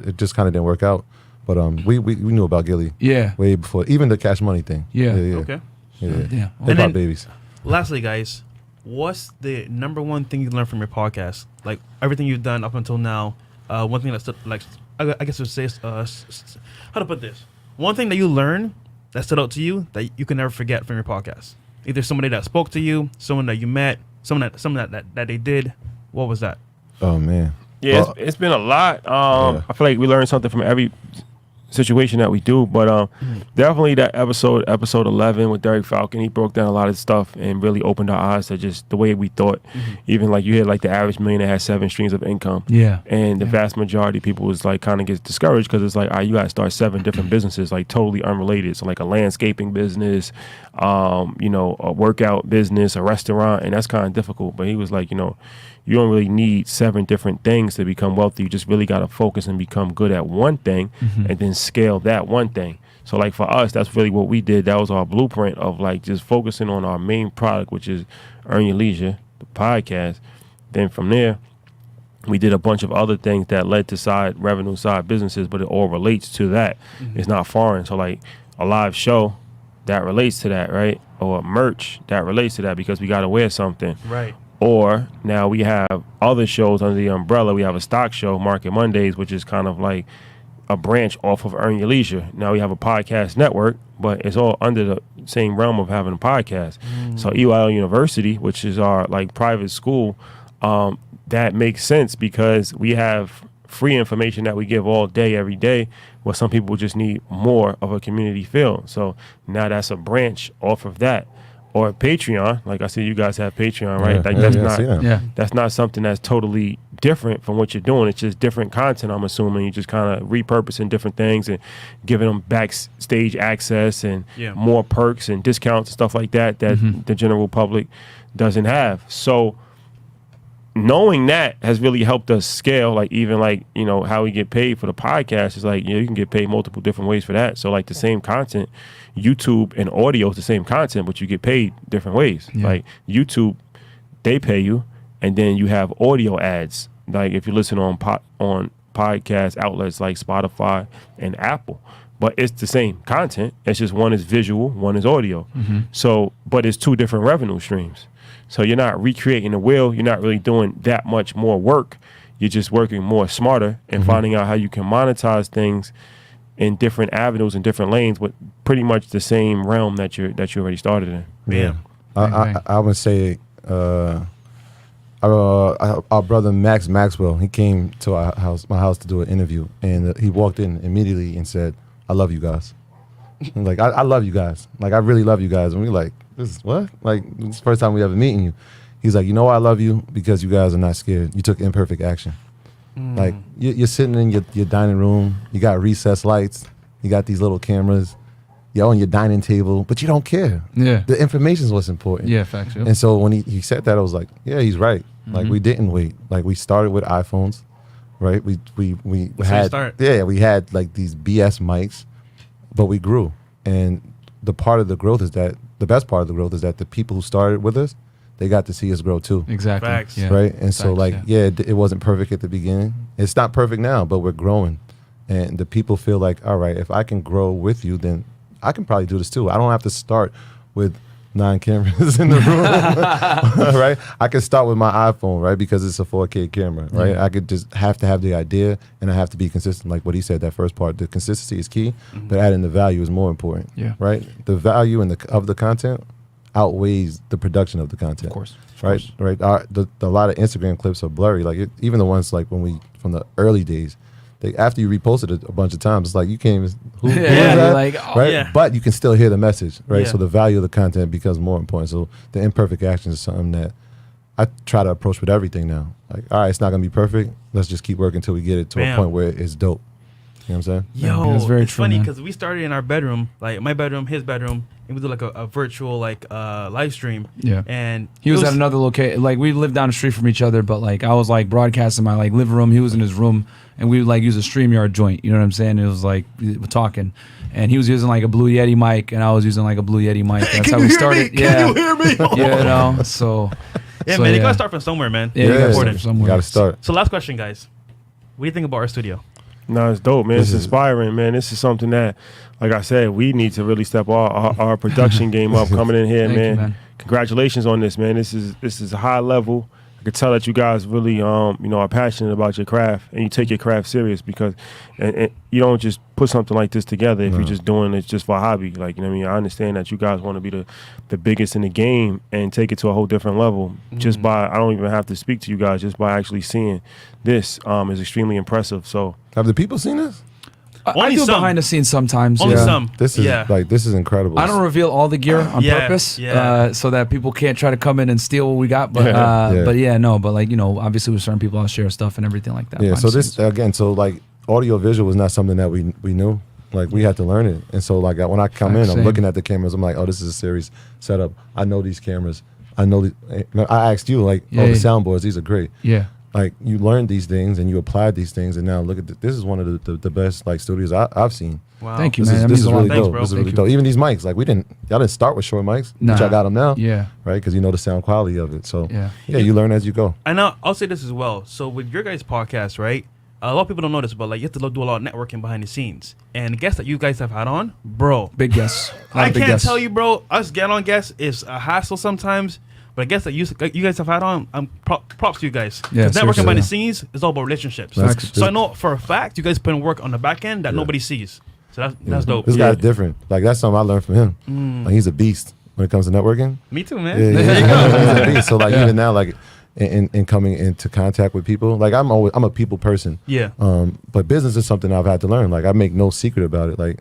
[SPEAKER 3] it just kind of didn't work out. But we knew about Gilly
[SPEAKER 1] Yeah.
[SPEAKER 3] way before, even the Cash Money thing.
[SPEAKER 1] Yeah.
[SPEAKER 2] Okay.
[SPEAKER 3] Yeah.
[SPEAKER 1] Yeah.
[SPEAKER 3] Hip
[SPEAKER 2] And
[SPEAKER 3] hop
[SPEAKER 2] then-
[SPEAKER 3] babies.
[SPEAKER 2] Lastly, guys, what's the number one thing you learned from your podcast? Like everything you've done up until now, one thing that stood, like I guess I would say, how to put this? One thing that you learned that stood out to you that you can never forget from your podcast. Either somebody that spoke to you, someone that you met, someone that they did. What was that?
[SPEAKER 3] Oh man.
[SPEAKER 4] Yeah,
[SPEAKER 3] Well,
[SPEAKER 4] it's been a lot.
[SPEAKER 3] Yeah.
[SPEAKER 4] I feel like we learned something from situation that we do. But definitely that episode 11 with Derek Falcon, he broke down a lot of stuff and really opened our eyes to just the way we thought. Even like you had like the average millionaire has 7 streams of income.
[SPEAKER 1] Yeah.
[SPEAKER 4] And the vast majority of people was like kind of gets discouraged because it's like, all right, you got to start 7 different businesses, like totally unrelated. So like a landscaping business, you know, a workout business, a restaurant, and that's kind of difficult. But he was like, you know, you don't really need 7 different things to become wealthy. You just really got to focus and become good at one thing and then scale that one thing. So like for us, that's really what we did. That was our blueprint of like just focusing on our main product, which is Earn Your Leisure, the podcast. Then from there, we did a bunch of other things that led to side revenue, side businesses, but it all relates to that. It's not foreign. So like a live show that relates to that, right? Or merch that relates to that because we got to wear something.
[SPEAKER 2] Right.
[SPEAKER 4] Or now we have other shows under the umbrella. We have a stock show, Market Mondays, which is kind of like a branch off of Earn Your Leisure. Now we have a podcast network, but it's all under the same realm of having a podcast. So EYL University, which is our like private school, that makes sense because we have free information that we give all day, every day, where some people just need more of a community feel. So now that's a branch off of that. Or Patreon, like I said, you guys have Patreon, right? Like that's not something that's totally different from what you're doing. It's just different content. I'm assuming you're just kind of repurposing different things and giving them backstage access and more perks and discounts and stuff like that the general public doesn't have. So knowing that has really helped us scale. Like even like, you know, how we get paid for the podcast is like, you know, you can get paid multiple different ways for that. So like the same content, YouTube and audio is the same content, but you get paid different ways. Like YouTube, they pay you, and then you have audio ads. Like if you listen on podcast outlets like Spotify and Apple, but it's the same content. It's just one is visual, one is audio. So, but it's 2 different revenue streams. So you're not recreating the wheel. You're not really doing that much more work. You're just working more smarter and finding out how you can monetize things in different avenues and different lanes with pretty much the same realm that you already started in.
[SPEAKER 2] Yeah.
[SPEAKER 3] I would say our brother Max Maxwell, he came to my house to do an interview, and he walked in immediately and said, "I love you guys." I'm like, I love you guys. Like, I really love you guys. And we're like, this is what? Like, this is the first time we ever meeting you. He's like, you know why I love you? Because you guys are not scared. You took imperfect action. Like, you're sitting in your dining room. You got recessed lights. You got these little cameras. You're on your dining table, but you don't care. Yeah. The information is what's important.
[SPEAKER 1] Yeah, facts.
[SPEAKER 3] And so when he said that, I was like, yeah, he's right. Like, we didn't wait. Like, we started with iPhones, right? We had like these BS mics, but we grew. And the best part of the growth is that the people who started with us, they got to see us grow too.
[SPEAKER 1] Exactly.
[SPEAKER 2] Facts.
[SPEAKER 1] Yeah.
[SPEAKER 3] Right? And so like, it wasn't perfect at the beginning. It's not perfect now, but we're growing. And the people feel like, all right, if I can grow with you, then I can probably do this too. I don't have to start with 9 cameras in the room, right? I can start with my iPhone, right? Because it's a 4K camera, right? I could just have to have the idea, and I have to be consistent. Like what he said, that first part, the consistency is key, but adding the value is more important, right? The value of the content outweighs the production of the content.
[SPEAKER 1] Of course.
[SPEAKER 3] Right? A lot of Instagram clips are blurry. Like even the ones like from the early days, after you reposted it a bunch of times, it's like you can't even who is that?
[SPEAKER 1] Like,
[SPEAKER 3] right? But you can still hear the message, right? So the value of the content becomes more important. So the imperfect action is something that I try to approach with everything now. Like, all right, it's not gonna be perfect. Let's just keep working until we get it to a point where it's dope. You know what I'm saying?
[SPEAKER 2] Yo,
[SPEAKER 1] that's very
[SPEAKER 2] it's
[SPEAKER 1] true,
[SPEAKER 2] funny
[SPEAKER 1] man.
[SPEAKER 2] because we started in our bedroom, like my bedroom, his bedroom, and we do like a virtual like live stream.
[SPEAKER 1] Yeah.
[SPEAKER 2] And
[SPEAKER 1] he was at another location. Like we lived down the street from each other, but like I was like broadcasting my like living room. He was in his room, and we would like use a StreamYard joint. You know what I'm saying? It was like we were talking, and he was using like a Blue Yeti mic, and I was using like a Blue Yeti mic. That's how we started.
[SPEAKER 2] Can you hear me?
[SPEAKER 1] Yeah, you know. So
[SPEAKER 2] man, you gotta start from somewhere, man.
[SPEAKER 1] Yeah, you gotta start from somewhere.
[SPEAKER 3] You gotta start.
[SPEAKER 2] So last question, guys. What do you think about our studio?
[SPEAKER 4] No, it's dope, man. It's inspiring, man. This is something that, like I said, we need to really step our production game up coming in here,
[SPEAKER 1] Thank
[SPEAKER 4] man.
[SPEAKER 1] you, man.
[SPEAKER 4] Congratulations on this, man. This is a high level. I could tell that you guys really, are passionate about your craft, and you take your craft serious because and you don't just put something like this together if you're just doing it just for a hobby. Like, you know what I mean? I understand that you guys want to be the biggest in the game and take it to a whole different level. Just by, I don't even have to speak to you guys, just by actually seeing this is extremely impressive. So
[SPEAKER 3] have the people seen this?
[SPEAKER 1] I do behind the scenes sometimes.
[SPEAKER 2] Only some.
[SPEAKER 3] This is incredible.
[SPEAKER 1] I don't reveal all the gear on purpose, so that people can't try to come in and steal what we got. But obviously with certain people, I'll share stuff and everything like that.
[SPEAKER 3] Yeah. So this again, like audio visual was not something that we knew. Like we had to learn it, and so like when I come in, I'm looking at the cameras. I'm like, oh, this is a series setup. I know these cameras. I know. I asked you the soundboards. These are great.
[SPEAKER 1] Yeah.
[SPEAKER 3] Like you learned these things and you applied these things, and now look at this is one of the best like studios I've seen.
[SPEAKER 2] Wow.
[SPEAKER 1] Thank you,
[SPEAKER 3] this
[SPEAKER 1] man.
[SPEAKER 3] This is really dope.
[SPEAKER 2] Bro.
[SPEAKER 3] This is really dope. Even these mics, like y'all didn't start with short mics, which I got them now.
[SPEAKER 1] Yeah.
[SPEAKER 3] Right, because you know the sound quality of it. So
[SPEAKER 1] yeah,
[SPEAKER 3] you learn as you go.
[SPEAKER 2] And I'll say this as well. So with your guys' podcast, right? A lot of people don't know this, but like you have to do a lot of networking behind the scenes. And the guests that you guys have had on, bro,
[SPEAKER 1] big guests.
[SPEAKER 2] I can't tell you, bro. Us get on guests is a hassle sometimes. But I guess that you guys have had on, props to you guys.
[SPEAKER 1] Yeah,
[SPEAKER 2] networking behind the scenes is all about relationships.
[SPEAKER 3] That's
[SPEAKER 2] so I know for a fact you guys put in work on the back end that nobody sees. So that's dope.
[SPEAKER 3] This guy's different. Like that's something I learned from him. Like he's a beast when it comes to networking.
[SPEAKER 2] Me too, man.
[SPEAKER 3] He's a beast. So like even now, like in coming into contact with people, like I'm a people person.
[SPEAKER 2] Yeah.
[SPEAKER 3] But business is something I've had to learn. Like I make no secret about it. Like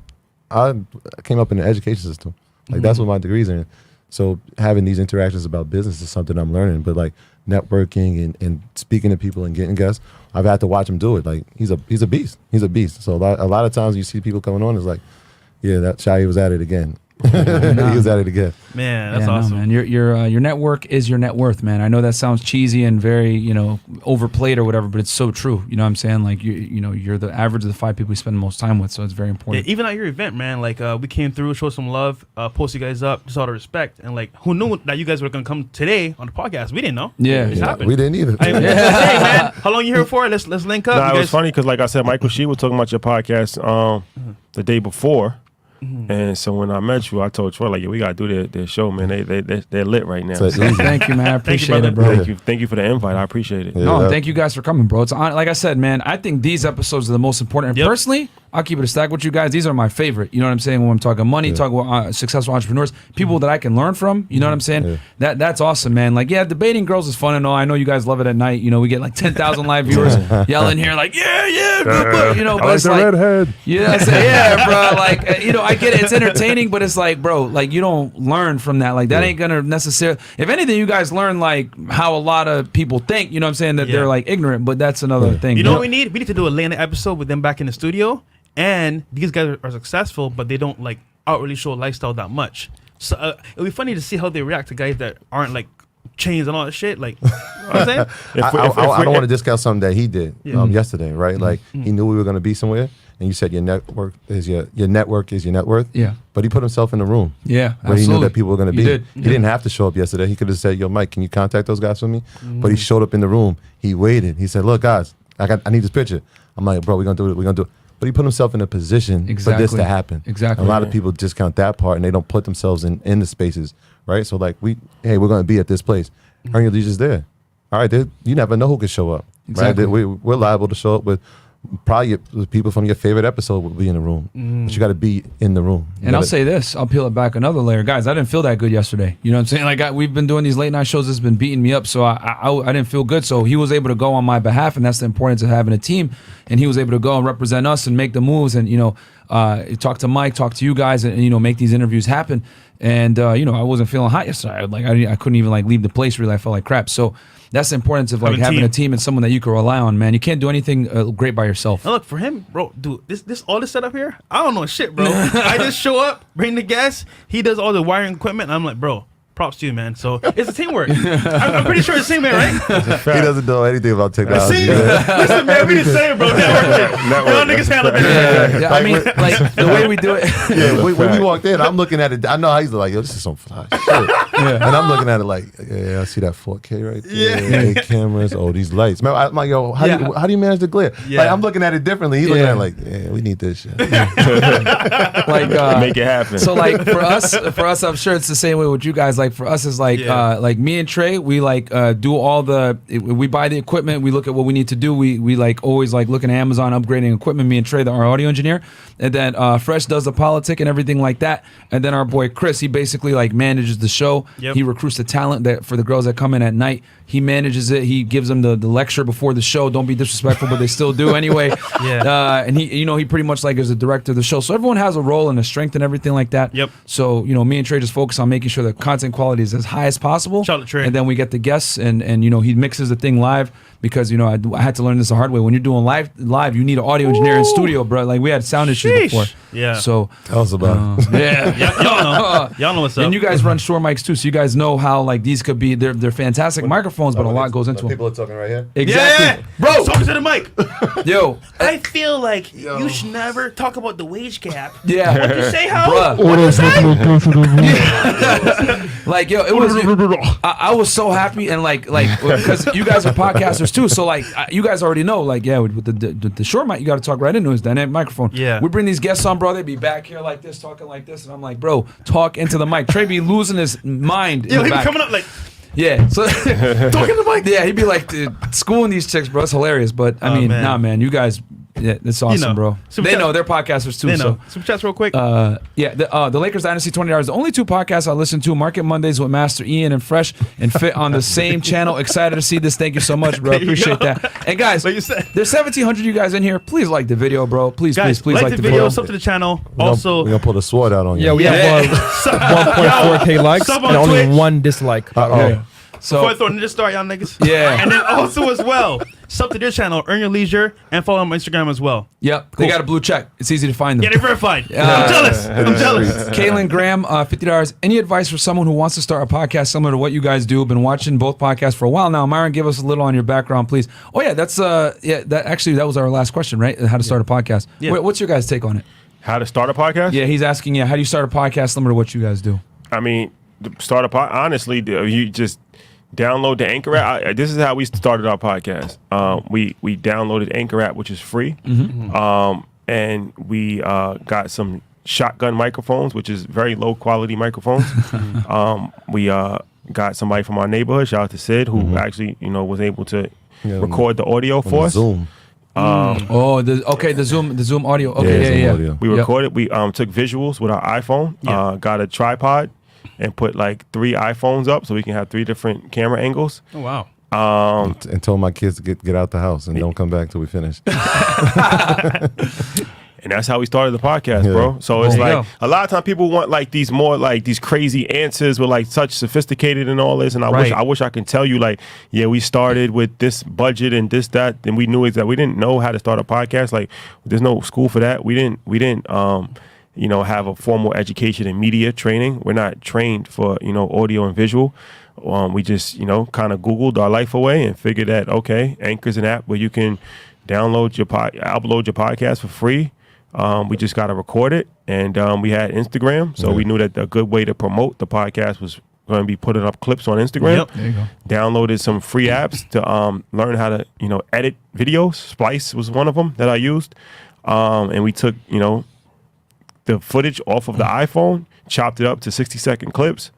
[SPEAKER 3] I came up in the education system. Like that's what my degree's in. So having these interactions about business is something I'm learning. But like networking and speaking to people and getting guests, I've had to watch him do it. Like he's a beast. He's a beast. So a lot of times you see people coming on, it's like, yeah, that Shai was at it again. He was at it again.
[SPEAKER 2] Man, that's awesome.
[SPEAKER 1] Man. Your network is your net worth, man. I know that sounds cheesy and very, overplayed or whatever, but it's so true. You know what I'm saying? Like you're the average of the 5 people we spend the most time with, so it's very important.
[SPEAKER 2] Yeah, even at your event, man, like we came through, showed some love, post you guys up, just out of respect, and like who knew that you guys were gonna come today on the podcast? We didn't know.
[SPEAKER 1] Yeah,
[SPEAKER 2] it happened.
[SPEAKER 3] We didn't either.
[SPEAKER 2] Hey man, how long you here for? Let's link up.
[SPEAKER 4] Nah, it was funny because like I said, Michael Shee was talking about your podcast the day before. And so when I met you, I told Troy like, yeah, we gotta do their show, man. They're lit right now.
[SPEAKER 3] So
[SPEAKER 1] thank you, man. I appreciate it, bro.
[SPEAKER 4] Thank you for the invite. I appreciate it.
[SPEAKER 1] No, thank you guys for coming, bro. It's like I said, man. I think these episodes are the most important. And personally, I'll keep it a stack with you guys. These are my favorite. You know what I'm saying? When I'm talking money, talking about successful entrepreneurs, people that I can learn from. You know what I'm saying? That's awesome, man. Like, yeah, debating girls is fun and all. I know you guys love it at night. We get like 10,000 live viewers yelling here, like, yeah, but it's like redhead. Yeah, bro. Like, I get it. It's entertaining, but it's like, bro, like you don't learn from that. Like that ain't gonna necessarily. If anything, you guys learn like how a lot of people think. You know what I'm saying? That they're like ignorant, but that's another thing.
[SPEAKER 2] You know what we need? We need to do a late night episode with them back in the studio. And these guys are successful, but they don't like outwardly show a lifestyle that much. So it'll be funny to see how they react to guys that aren't like chains and all that shit. Like, you know what I'm saying?
[SPEAKER 3] I don't want to discount something that he did yesterday, right? Like he knew we were going to be somewhere, and you said your network is your network is your net worth.
[SPEAKER 1] Yeah.
[SPEAKER 3] But he put himself in the room.
[SPEAKER 1] Yeah,
[SPEAKER 3] where he knew that people were going to be.
[SPEAKER 1] He
[SPEAKER 3] didn't have to show up yesterday. He could have said, "Yo, Mike, can you contact those guys for me?" But he showed up in the room. He waited. He said, "Look, guys, I need this picture." I'm like, "Bro, we're gonna do it. We're gonna do it." But he put himself in a position for this to happen.
[SPEAKER 1] Exactly.
[SPEAKER 3] And a lot of people discount that part and they don't put themselves in the spaces, right? So like we're going to be at this place. You're just there. All right, dude, you never know who could show up.
[SPEAKER 1] Exactly.
[SPEAKER 3] Right? We're liable to show up with probably people from your favorite episode will be in the room. But you got to be in the room.
[SPEAKER 1] And I'll say this, I'll peel it back another layer. Guys, I didn't feel that good yesterday. You know what I'm saying? Like we've been doing these late night shows that's been beating me up, so I didn't feel good. So he was able to go on my behalf, and that's the importance of having a team. And he was able to go and represent us and make the moves and, talk to Mike, talk to you guys and make these interviews happen. And, I wasn't feeling hot yesterday. I couldn't even like leave the place really. I felt like crap. So that's the importance of like having a team and someone that you can rely on, man. You can't do anything great by yourself.
[SPEAKER 2] Now look, for him, bro, dude, this all this setup here, I don't know shit, bro. I just show up, bring the gas. He does all the wiring equipment. And I'm like, bro, props to you, man. So it's a teamwork. I'm pretty sure it's the same man, right?
[SPEAKER 3] He doesn't know anything about technology.
[SPEAKER 2] Listen, man, we the same, bro. Y'all niggas handle it.
[SPEAKER 1] Yeah, I mean, like the way we do it.
[SPEAKER 3] When we walked in, I'm looking at it. I know how he's like, yo, this is some fly shit. And I'm looking at it like, yeah, I see that 4K right there. 8 cameras. Oh, these lights. Man, I'm like, yo, how do you manage the glare?
[SPEAKER 2] Yeah.
[SPEAKER 3] Like, I'm looking at it differently. He's looking at it like, yeah, we need this shit.
[SPEAKER 1] Like
[SPEAKER 4] make it happen.
[SPEAKER 1] So like for us, I'm sure it's the same way with you guys. Like like for us is like like me and Trey, we like do all we buy the equipment, we look at what we need to do. We like always like looking at Amazon upgrading equipment. Me and Trey, our audio engineer, and then Fresh does the politic and everything like that. And then our boy Chris, he basically like manages the show. Yep. He recruits the talent that for the girls that come in at night. He manages it. He gives them the lecture before the show. Don't be disrespectful, but they still do anyway. And he pretty much like is the director of the show. So everyone has a role and a strength and everything like that.
[SPEAKER 2] Yep.
[SPEAKER 1] So me and Trey just focus on making sure the content quality is as high as possible.
[SPEAKER 2] Shout out Trey.
[SPEAKER 1] And then we get the guests and he mixes the thing live because I had to learn this the hard way. When you're doing live, you need an audio engineer in studio, bro. Like we had sound issues before.
[SPEAKER 2] Yeah.
[SPEAKER 1] So
[SPEAKER 3] tell us about it.
[SPEAKER 2] Y'all know what's up.
[SPEAKER 1] And you guys run Shore mics too, so you guys know how like these could be. They're fantastic microphones, but a lot goes into them.
[SPEAKER 3] People are talking right here.
[SPEAKER 1] Exactly,
[SPEAKER 2] bro. Talking to the mic.
[SPEAKER 1] Yo,
[SPEAKER 2] I feel like you should never talk about the wage gap.
[SPEAKER 1] Yeah.
[SPEAKER 2] What'd you say, how?
[SPEAKER 1] What'd you say? Like, yo, it was. I was so happy and like because you guys are podcasters too, so like you guys already know like with the Shore mic, you got to talk right into his dynamic microphone.
[SPEAKER 2] Yeah.
[SPEAKER 1] We bring these guests on, bro. They be back here like this, talking like this, and I'm like, bro, talk into the mic. Trey be losing his mind.
[SPEAKER 2] Yo, he be coming up like.
[SPEAKER 1] Yeah, so
[SPEAKER 2] talking to the mic.
[SPEAKER 1] Yeah, he'd be like schooling these chicks, bro. It's hilarious, but I mean, nah, man, you guys, it's awesome, bro. They know they're podcasters too. So
[SPEAKER 2] super chats real quick.
[SPEAKER 1] The Lakers Dynasty 20 Hours. The only two podcasts I listen to: Market Mondays with Master Ian and Fresh and Fit on the same channel. Excited to see this. Thank you so much, bro. Appreciate that. And guys, there's 1,700 you guys in here. Please like the video, bro. Please like the video.
[SPEAKER 2] Sub to the channel.
[SPEAKER 3] We're gonna pull the sword out on you.
[SPEAKER 5] Yeah, we have 1.4K likes
[SPEAKER 2] Sub
[SPEAKER 5] and
[SPEAKER 2] on
[SPEAKER 5] only
[SPEAKER 2] Twitch.
[SPEAKER 5] one dislike.
[SPEAKER 1] So
[SPEAKER 2] before I throw Ninja Star, y'all niggas.
[SPEAKER 1] Yeah.
[SPEAKER 2] And then also as well, sub to their channel, Earn Your Leisure, and follow them on Instagram as well.
[SPEAKER 1] Yep. Cool. They got a blue check. It's easy to find them.
[SPEAKER 2] Get it verified. I'm jealous.
[SPEAKER 1] Kaylin Graham, $50. Any advice for someone who wants to start a podcast similar to what you guys do? Been watching both podcasts for a while now. Myron, give us a little on your background, please. Oh yeah, that was our last question, right? How to start a podcast. Yeah. What's your guys' take on it?
[SPEAKER 4] How to start a podcast?
[SPEAKER 1] Yeah, he's asking, how do you start a podcast similar to what you guys do?
[SPEAKER 4] I mean, start a podcast, honestly, you just download the Anchor app. This is how we started our podcast. We downloaded Anchor app, which is free. Mm-hmm. And we got some shotgun microphones, which is very low quality microphones. We got somebody from our neighborhood, shout out to Sid, who actually, was able to record the audio for us.
[SPEAKER 3] Zoom.
[SPEAKER 1] The Zoom audio. Okay,
[SPEAKER 3] Zoom audio.
[SPEAKER 4] We recorded. We took visuals with our iPhone. Got a tripod and put like 3 iPhones up so we can have 3 different camera angles.
[SPEAKER 2] Oh wow!
[SPEAKER 3] And told my kids to get out the house and don't come back till we finish.
[SPEAKER 4] And that's how we started the podcast, bro. So it's like a lot of times people want like these more like these crazy answers with like such sophisticated and all this. And I wish I could tell you like, yeah, we started with this budget and this, that, and we knew that we didn't know how to start a podcast. Like there's no school for that. We didn't have a formal education in media training. We're not trained for, audio and visual. We just, kind of Googled our life away and figured that, okay, Anchor's an app where you can download upload your podcast for free. We just got to record it. And we had Instagram. So we knew that a good way to promote the podcast was going to be putting up clips on Instagram.
[SPEAKER 1] Yep. There you go.
[SPEAKER 4] Downloaded some free apps to learn how to, edit videos. Splice was one of them that I used. And we took, the footage off of the iPhone, chopped it up to 60-second clips,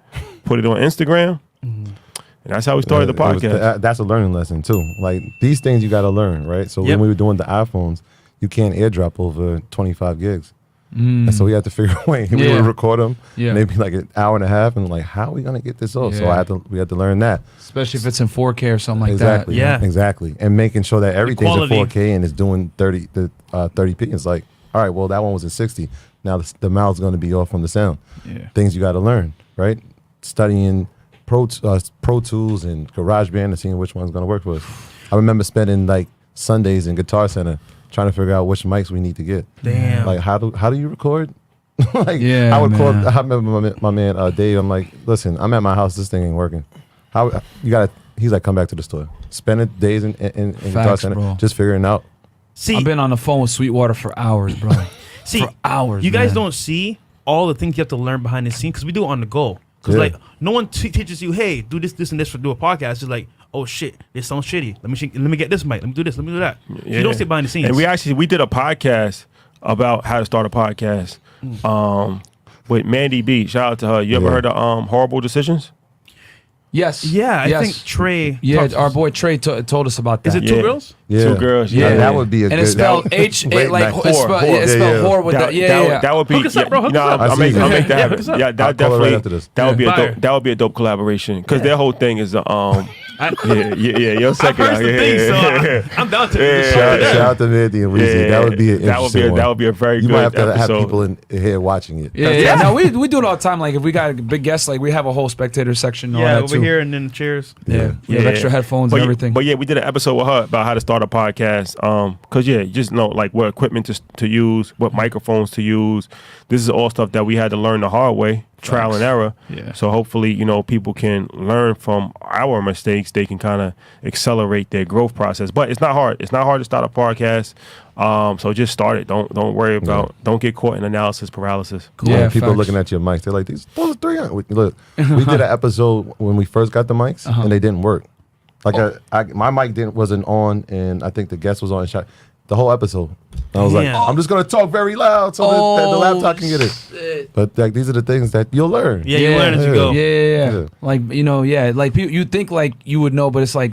[SPEAKER 4] put it on Instagram, and that's how we started the podcast.
[SPEAKER 3] That's a learning lesson too. Like these things you got to learn, right? So when we were doing the iPhones, you can't airdrop over 25 gigs. And so we had to figure a way. We would record them maybe like an hour and a half, and like, how are we gonna get this off? So we had to learn that.
[SPEAKER 1] Especially if it's in 4K or something like
[SPEAKER 3] that.
[SPEAKER 1] Yeah,
[SPEAKER 3] exactly. And making sure that everything's in 4K and is doing 30p. It's like, all right, well that one was in 60. Now the mouth's going to be off from the sound. Yeah. Things you got to learn, right? Studying Pro Tools and GarageBand and seeing which one's going to work for us. I remember spending like Sundays in Guitar Center trying to figure out which mics we need to get.
[SPEAKER 2] Damn.
[SPEAKER 3] Like how do you record? I would call. I remember my man Dave. I'm like, listen, I'm at my house. This thing ain't working. How you got to? He's like, come back to the store. Spend days in Guitar Center, bro. Just figuring out.
[SPEAKER 1] See, I've been on the phone with Sweetwater for hours, bro. For hours.
[SPEAKER 2] You guys don't see all the things you have to learn behind the scenes because we do it on the go. Because like no one teaches you, hey, do this, and this for do a podcast. It's just like, oh shit, this sounds shitty. Let me get this mic. Let me do this. Let me do that. Yeah. You don't see behind the scenes.
[SPEAKER 4] And we did a podcast about how to start a podcast with Mandy B. Shout out to her. You ever heard of Horrible Decisions?
[SPEAKER 1] Yes.
[SPEAKER 2] Yeah, I
[SPEAKER 1] yes.
[SPEAKER 2] think Trey.
[SPEAKER 1] Yeah,
[SPEAKER 2] talks-
[SPEAKER 1] our boy Trey told us about that.
[SPEAKER 2] Is it two
[SPEAKER 4] Yeah.
[SPEAKER 2] girls?
[SPEAKER 3] Yeah.
[SPEAKER 4] 2 girls.
[SPEAKER 3] Yeah,
[SPEAKER 4] Yeah,
[SPEAKER 3] that would be a
[SPEAKER 1] And
[SPEAKER 3] good.
[SPEAKER 1] it's spelled
[SPEAKER 3] that-
[SPEAKER 1] H
[SPEAKER 3] Wait,
[SPEAKER 1] like
[SPEAKER 3] like
[SPEAKER 1] it's
[SPEAKER 3] whore,
[SPEAKER 1] spelled,
[SPEAKER 3] whore.
[SPEAKER 1] it's
[SPEAKER 3] Yeah,
[SPEAKER 1] spelled
[SPEAKER 3] yeah.
[SPEAKER 1] whore with that. Yeah.
[SPEAKER 4] That would be.
[SPEAKER 2] Hook us up, bro. Hook us up.
[SPEAKER 4] I'll make
[SPEAKER 3] I
[SPEAKER 4] that
[SPEAKER 3] see
[SPEAKER 2] it.
[SPEAKER 4] happen.
[SPEAKER 2] Yeah,
[SPEAKER 4] Yeah,
[SPEAKER 3] I'll
[SPEAKER 4] that
[SPEAKER 3] call her right
[SPEAKER 4] definitely.
[SPEAKER 3] after this.
[SPEAKER 4] That would be a
[SPEAKER 2] Fire.
[SPEAKER 4] dope. That would be a dope collaboration because their whole thing is yeah. Your
[SPEAKER 2] I've
[SPEAKER 4] second.
[SPEAKER 2] heard the thing, so I'm down to it.
[SPEAKER 3] Shout out to Mandy and Weezy. That would be an interesting one.
[SPEAKER 4] That would be a very
[SPEAKER 3] You
[SPEAKER 4] good
[SPEAKER 3] might have to have
[SPEAKER 4] episode.
[SPEAKER 3] people in here watching it.
[SPEAKER 1] Yeah. No, we do it all the time. Like if we got big guests, like we have a whole spectator section. And all
[SPEAKER 2] Yeah,
[SPEAKER 1] that
[SPEAKER 2] over
[SPEAKER 1] too.
[SPEAKER 2] here and then chairs.
[SPEAKER 1] Yeah, we have extra headphones and everything.
[SPEAKER 4] But yeah, we did an episode with her about how to start a podcast. Cause you just know like what equipment to use, what microphones to use. This is all stuff that we had to learn the hard way, trial and error.
[SPEAKER 1] Yeah.
[SPEAKER 4] So hopefully, people can learn from our mistakes. They can kind of accelerate their growth process. But it's not hard. It's not hard to start a podcast. So just start it. Don't worry about. Don't get caught in analysis paralysis.
[SPEAKER 3] Cool.
[SPEAKER 1] Yeah,
[SPEAKER 3] People
[SPEAKER 1] facts.
[SPEAKER 3] looking at your mics. They're like, those are 300. Look, we did an episode when we first got the mics and they didn't work. Like my mic wasn't on, and I think the guest was on and shot the whole episode. I was like,
[SPEAKER 2] Yeah.
[SPEAKER 3] I'm just gonna talk very loud so that the laptop can get it. But like these are the things that you'll learn.
[SPEAKER 2] Yeah, you learn as you go.
[SPEAKER 1] Yeah. Like like you think like you would know, but it's like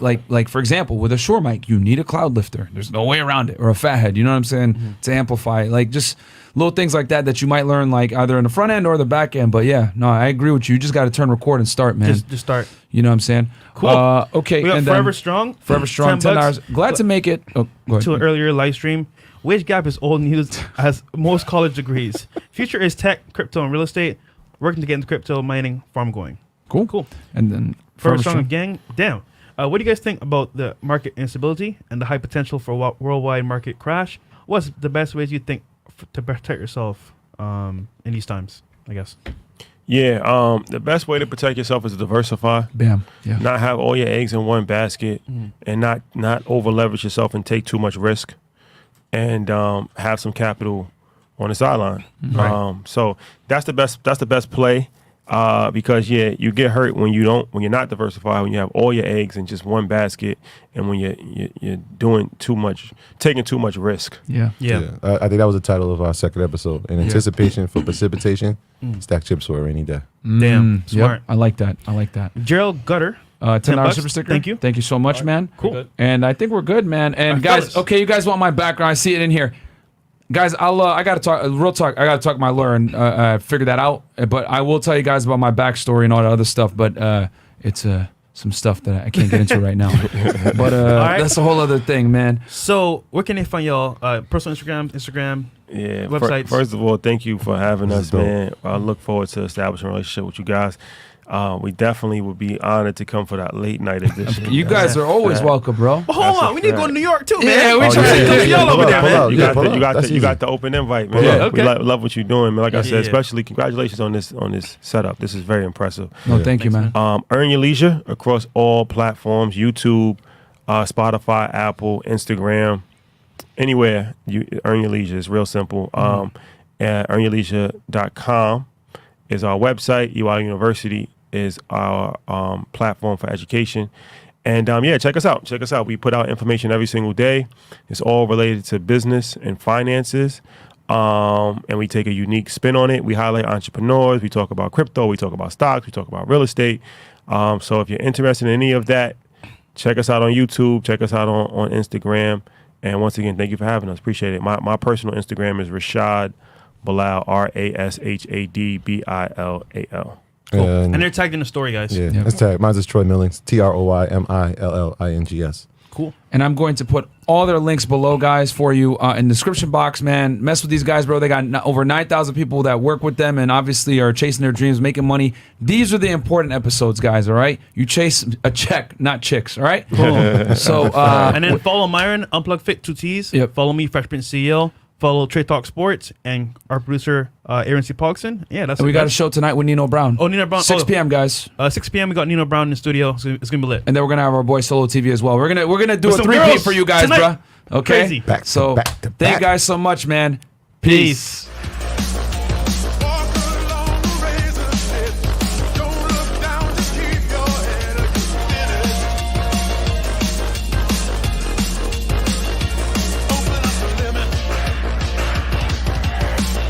[SPEAKER 1] for example, with a Shure mic, you need a cloud lifter. There's no way around it, or a fathead. You know what I'm saying? To amplify, like just little things like that you might learn like either in the front end or the back end. But yeah, no, I agree with you. You just got to turn record and start, man.
[SPEAKER 2] Just start.
[SPEAKER 1] You know what I'm saying?
[SPEAKER 2] Cool.
[SPEAKER 1] Okay.
[SPEAKER 2] We got
[SPEAKER 1] and
[SPEAKER 2] Forever
[SPEAKER 1] then
[SPEAKER 2] Strong.
[SPEAKER 1] Forever Strong, 10 hours. Glad to make it. Oh, go
[SPEAKER 2] To an
[SPEAKER 1] ahead.
[SPEAKER 2] earlier live stream. Wage gap is old news as most college degrees. Future is tech, crypto, and real estate. Working to get into crypto, mining, farm going.
[SPEAKER 1] Cool. And then
[SPEAKER 2] Forever Strong gang. Damn. What do you guys think about the market instability and the high potential for a worldwide market crash? What's the best ways you think to protect yourself in these times, I guess?
[SPEAKER 4] Yeah. The best way to protect yourself is to diversify.
[SPEAKER 1] Bam. Yeah.
[SPEAKER 4] Not have all your eggs in one basket, and not over leverage yourself and take too much risk, and have some capital on the sideline.
[SPEAKER 1] Right.
[SPEAKER 4] So that's the best play, because you get hurt when you're not diversified, when you have all your eggs in just one basket, and when you're doing taking too much risk.
[SPEAKER 1] Yeah.
[SPEAKER 3] I think that was the title of our second episode. In anticipation for precipitation, stack chips for a rainy day.
[SPEAKER 2] Damn.
[SPEAKER 1] Yep.
[SPEAKER 2] Smart.
[SPEAKER 1] I like that.
[SPEAKER 2] Gerald Gutter.
[SPEAKER 1] $10 super sticker.
[SPEAKER 2] Thank you.
[SPEAKER 1] Thank you so much, man.
[SPEAKER 2] Cool.
[SPEAKER 1] And I think we're good, man. And guys,
[SPEAKER 2] fellas.
[SPEAKER 1] okay, you guys want my background? I see it in here. Guys, I gotta talk real talk. I gotta talk my learn. Figure that out. But I will tell you guys about my backstory and all that other stuff. But it's some stuff that I can't get into right now. But
[SPEAKER 2] right.
[SPEAKER 1] that's a whole other thing, man.
[SPEAKER 2] So where can they find y'all? Personal Instagram.
[SPEAKER 4] Yeah.
[SPEAKER 2] Websites.
[SPEAKER 4] First of all, thank you for having
[SPEAKER 3] This
[SPEAKER 4] us,
[SPEAKER 3] is dope.
[SPEAKER 4] man. I look forward to establishing a relationship with you guys. We definitely would be honored to come for that late night edition.
[SPEAKER 1] You guys are always welcome, bro.
[SPEAKER 2] But hold on, we need to go to New York too, man.
[SPEAKER 1] Yeah, we
[SPEAKER 3] Oh,
[SPEAKER 1] try
[SPEAKER 3] yeah,
[SPEAKER 1] to
[SPEAKER 3] yeah,
[SPEAKER 1] do
[SPEAKER 3] yeah.
[SPEAKER 2] y'all over
[SPEAKER 3] Pull
[SPEAKER 2] there,
[SPEAKER 3] up,
[SPEAKER 2] man.
[SPEAKER 3] pull up.
[SPEAKER 4] You
[SPEAKER 3] Yeah,
[SPEAKER 4] got
[SPEAKER 3] pull
[SPEAKER 4] the,
[SPEAKER 3] up.
[SPEAKER 4] you got
[SPEAKER 3] That's
[SPEAKER 4] the, you
[SPEAKER 3] easy.
[SPEAKER 4] got the open invite, man.
[SPEAKER 3] Yeah,
[SPEAKER 4] We
[SPEAKER 2] okay.
[SPEAKER 4] love what you're doing, man. Like I said,
[SPEAKER 2] Yeah.
[SPEAKER 4] especially congratulations on this setup. This is very impressive.
[SPEAKER 1] No, thank you, man.
[SPEAKER 4] Earn your leisure across all platforms: YouTube, Spotify, Apple, Instagram, anywhere. You earn your leisure. It's real simple. Earnyourleisure.com is our website. EYL University is our platform for education. And check us out. Check us out. We put out information every single day. It's all related to business and finances. And we take a unique spin on it. We highlight entrepreneurs. We talk about crypto. We talk about stocks. We talk about real estate. So if you're interested in any of that, check us out on YouTube. Check us out on Instagram. And once again, thank you for having us. Appreciate it. My personal Instagram is Rashad Bilal, RASHADBILAL.
[SPEAKER 2] And they're tagged in the story, guys.
[SPEAKER 3] Yeah,
[SPEAKER 1] Yep.
[SPEAKER 3] that's tag. Mine's is Troy Millings, TroyMillings.
[SPEAKER 1] Cool. And I'm going to put all their links below, guys, for you in the description box, man. Mess with these guys, bro. They got over 9,000 people that work with them and obviously are chasing their dreams, making money. These are the important episodes, guys, all right? You chase a check, not chicks, all right? So,
[SPEAKER 2] And then follow Myron, unplugfit 2 T's.
[SPEAKER 1] Yep.
[SPEAKER 2] Follow me, FreshandFit CEO. Follow Trade Talk Sports and our producer, Aaron C. Pogson. Yeah, that's
[SPEAKER 1] and we
[SPEAKER 2] it,
[SPEAKER 1] got a
[SPEAKER 2] guys.
[SPEAKER 1] show tonight with Nino Brown.
[SPEAKER 2] Oh, Nino Brown.
[SPEAKER 1] 6 p.m., guys.
[SPEAKER 2] 6 p.m. We got Nino Brown in the studio. So it's gonna be lit.
[SPEAKER 1] And then we're gonna have our boy Solo TV as well. We're gonna do
[SPEAKER 2] With
[SPEAKER 1] a
[SPEAKER 2] some
[SPEAKER 1] 3-peat
[SPEAKER 2] girls
[SPEAKER 1] for you guys,
[SPEAKER 2] tonight.
[SPEAKER 1] bro. Okay.
[SPEAKER 2] Crazy.
[SPEAKER 3] Back to
[SPEAKER 1] so
[SPEAKER 3] back to
[SPEAKER 1] thank you
[SPEAKER 3] back.
[SPEAKER 1] guys so much, man.
[SPEAKER 2] Peace.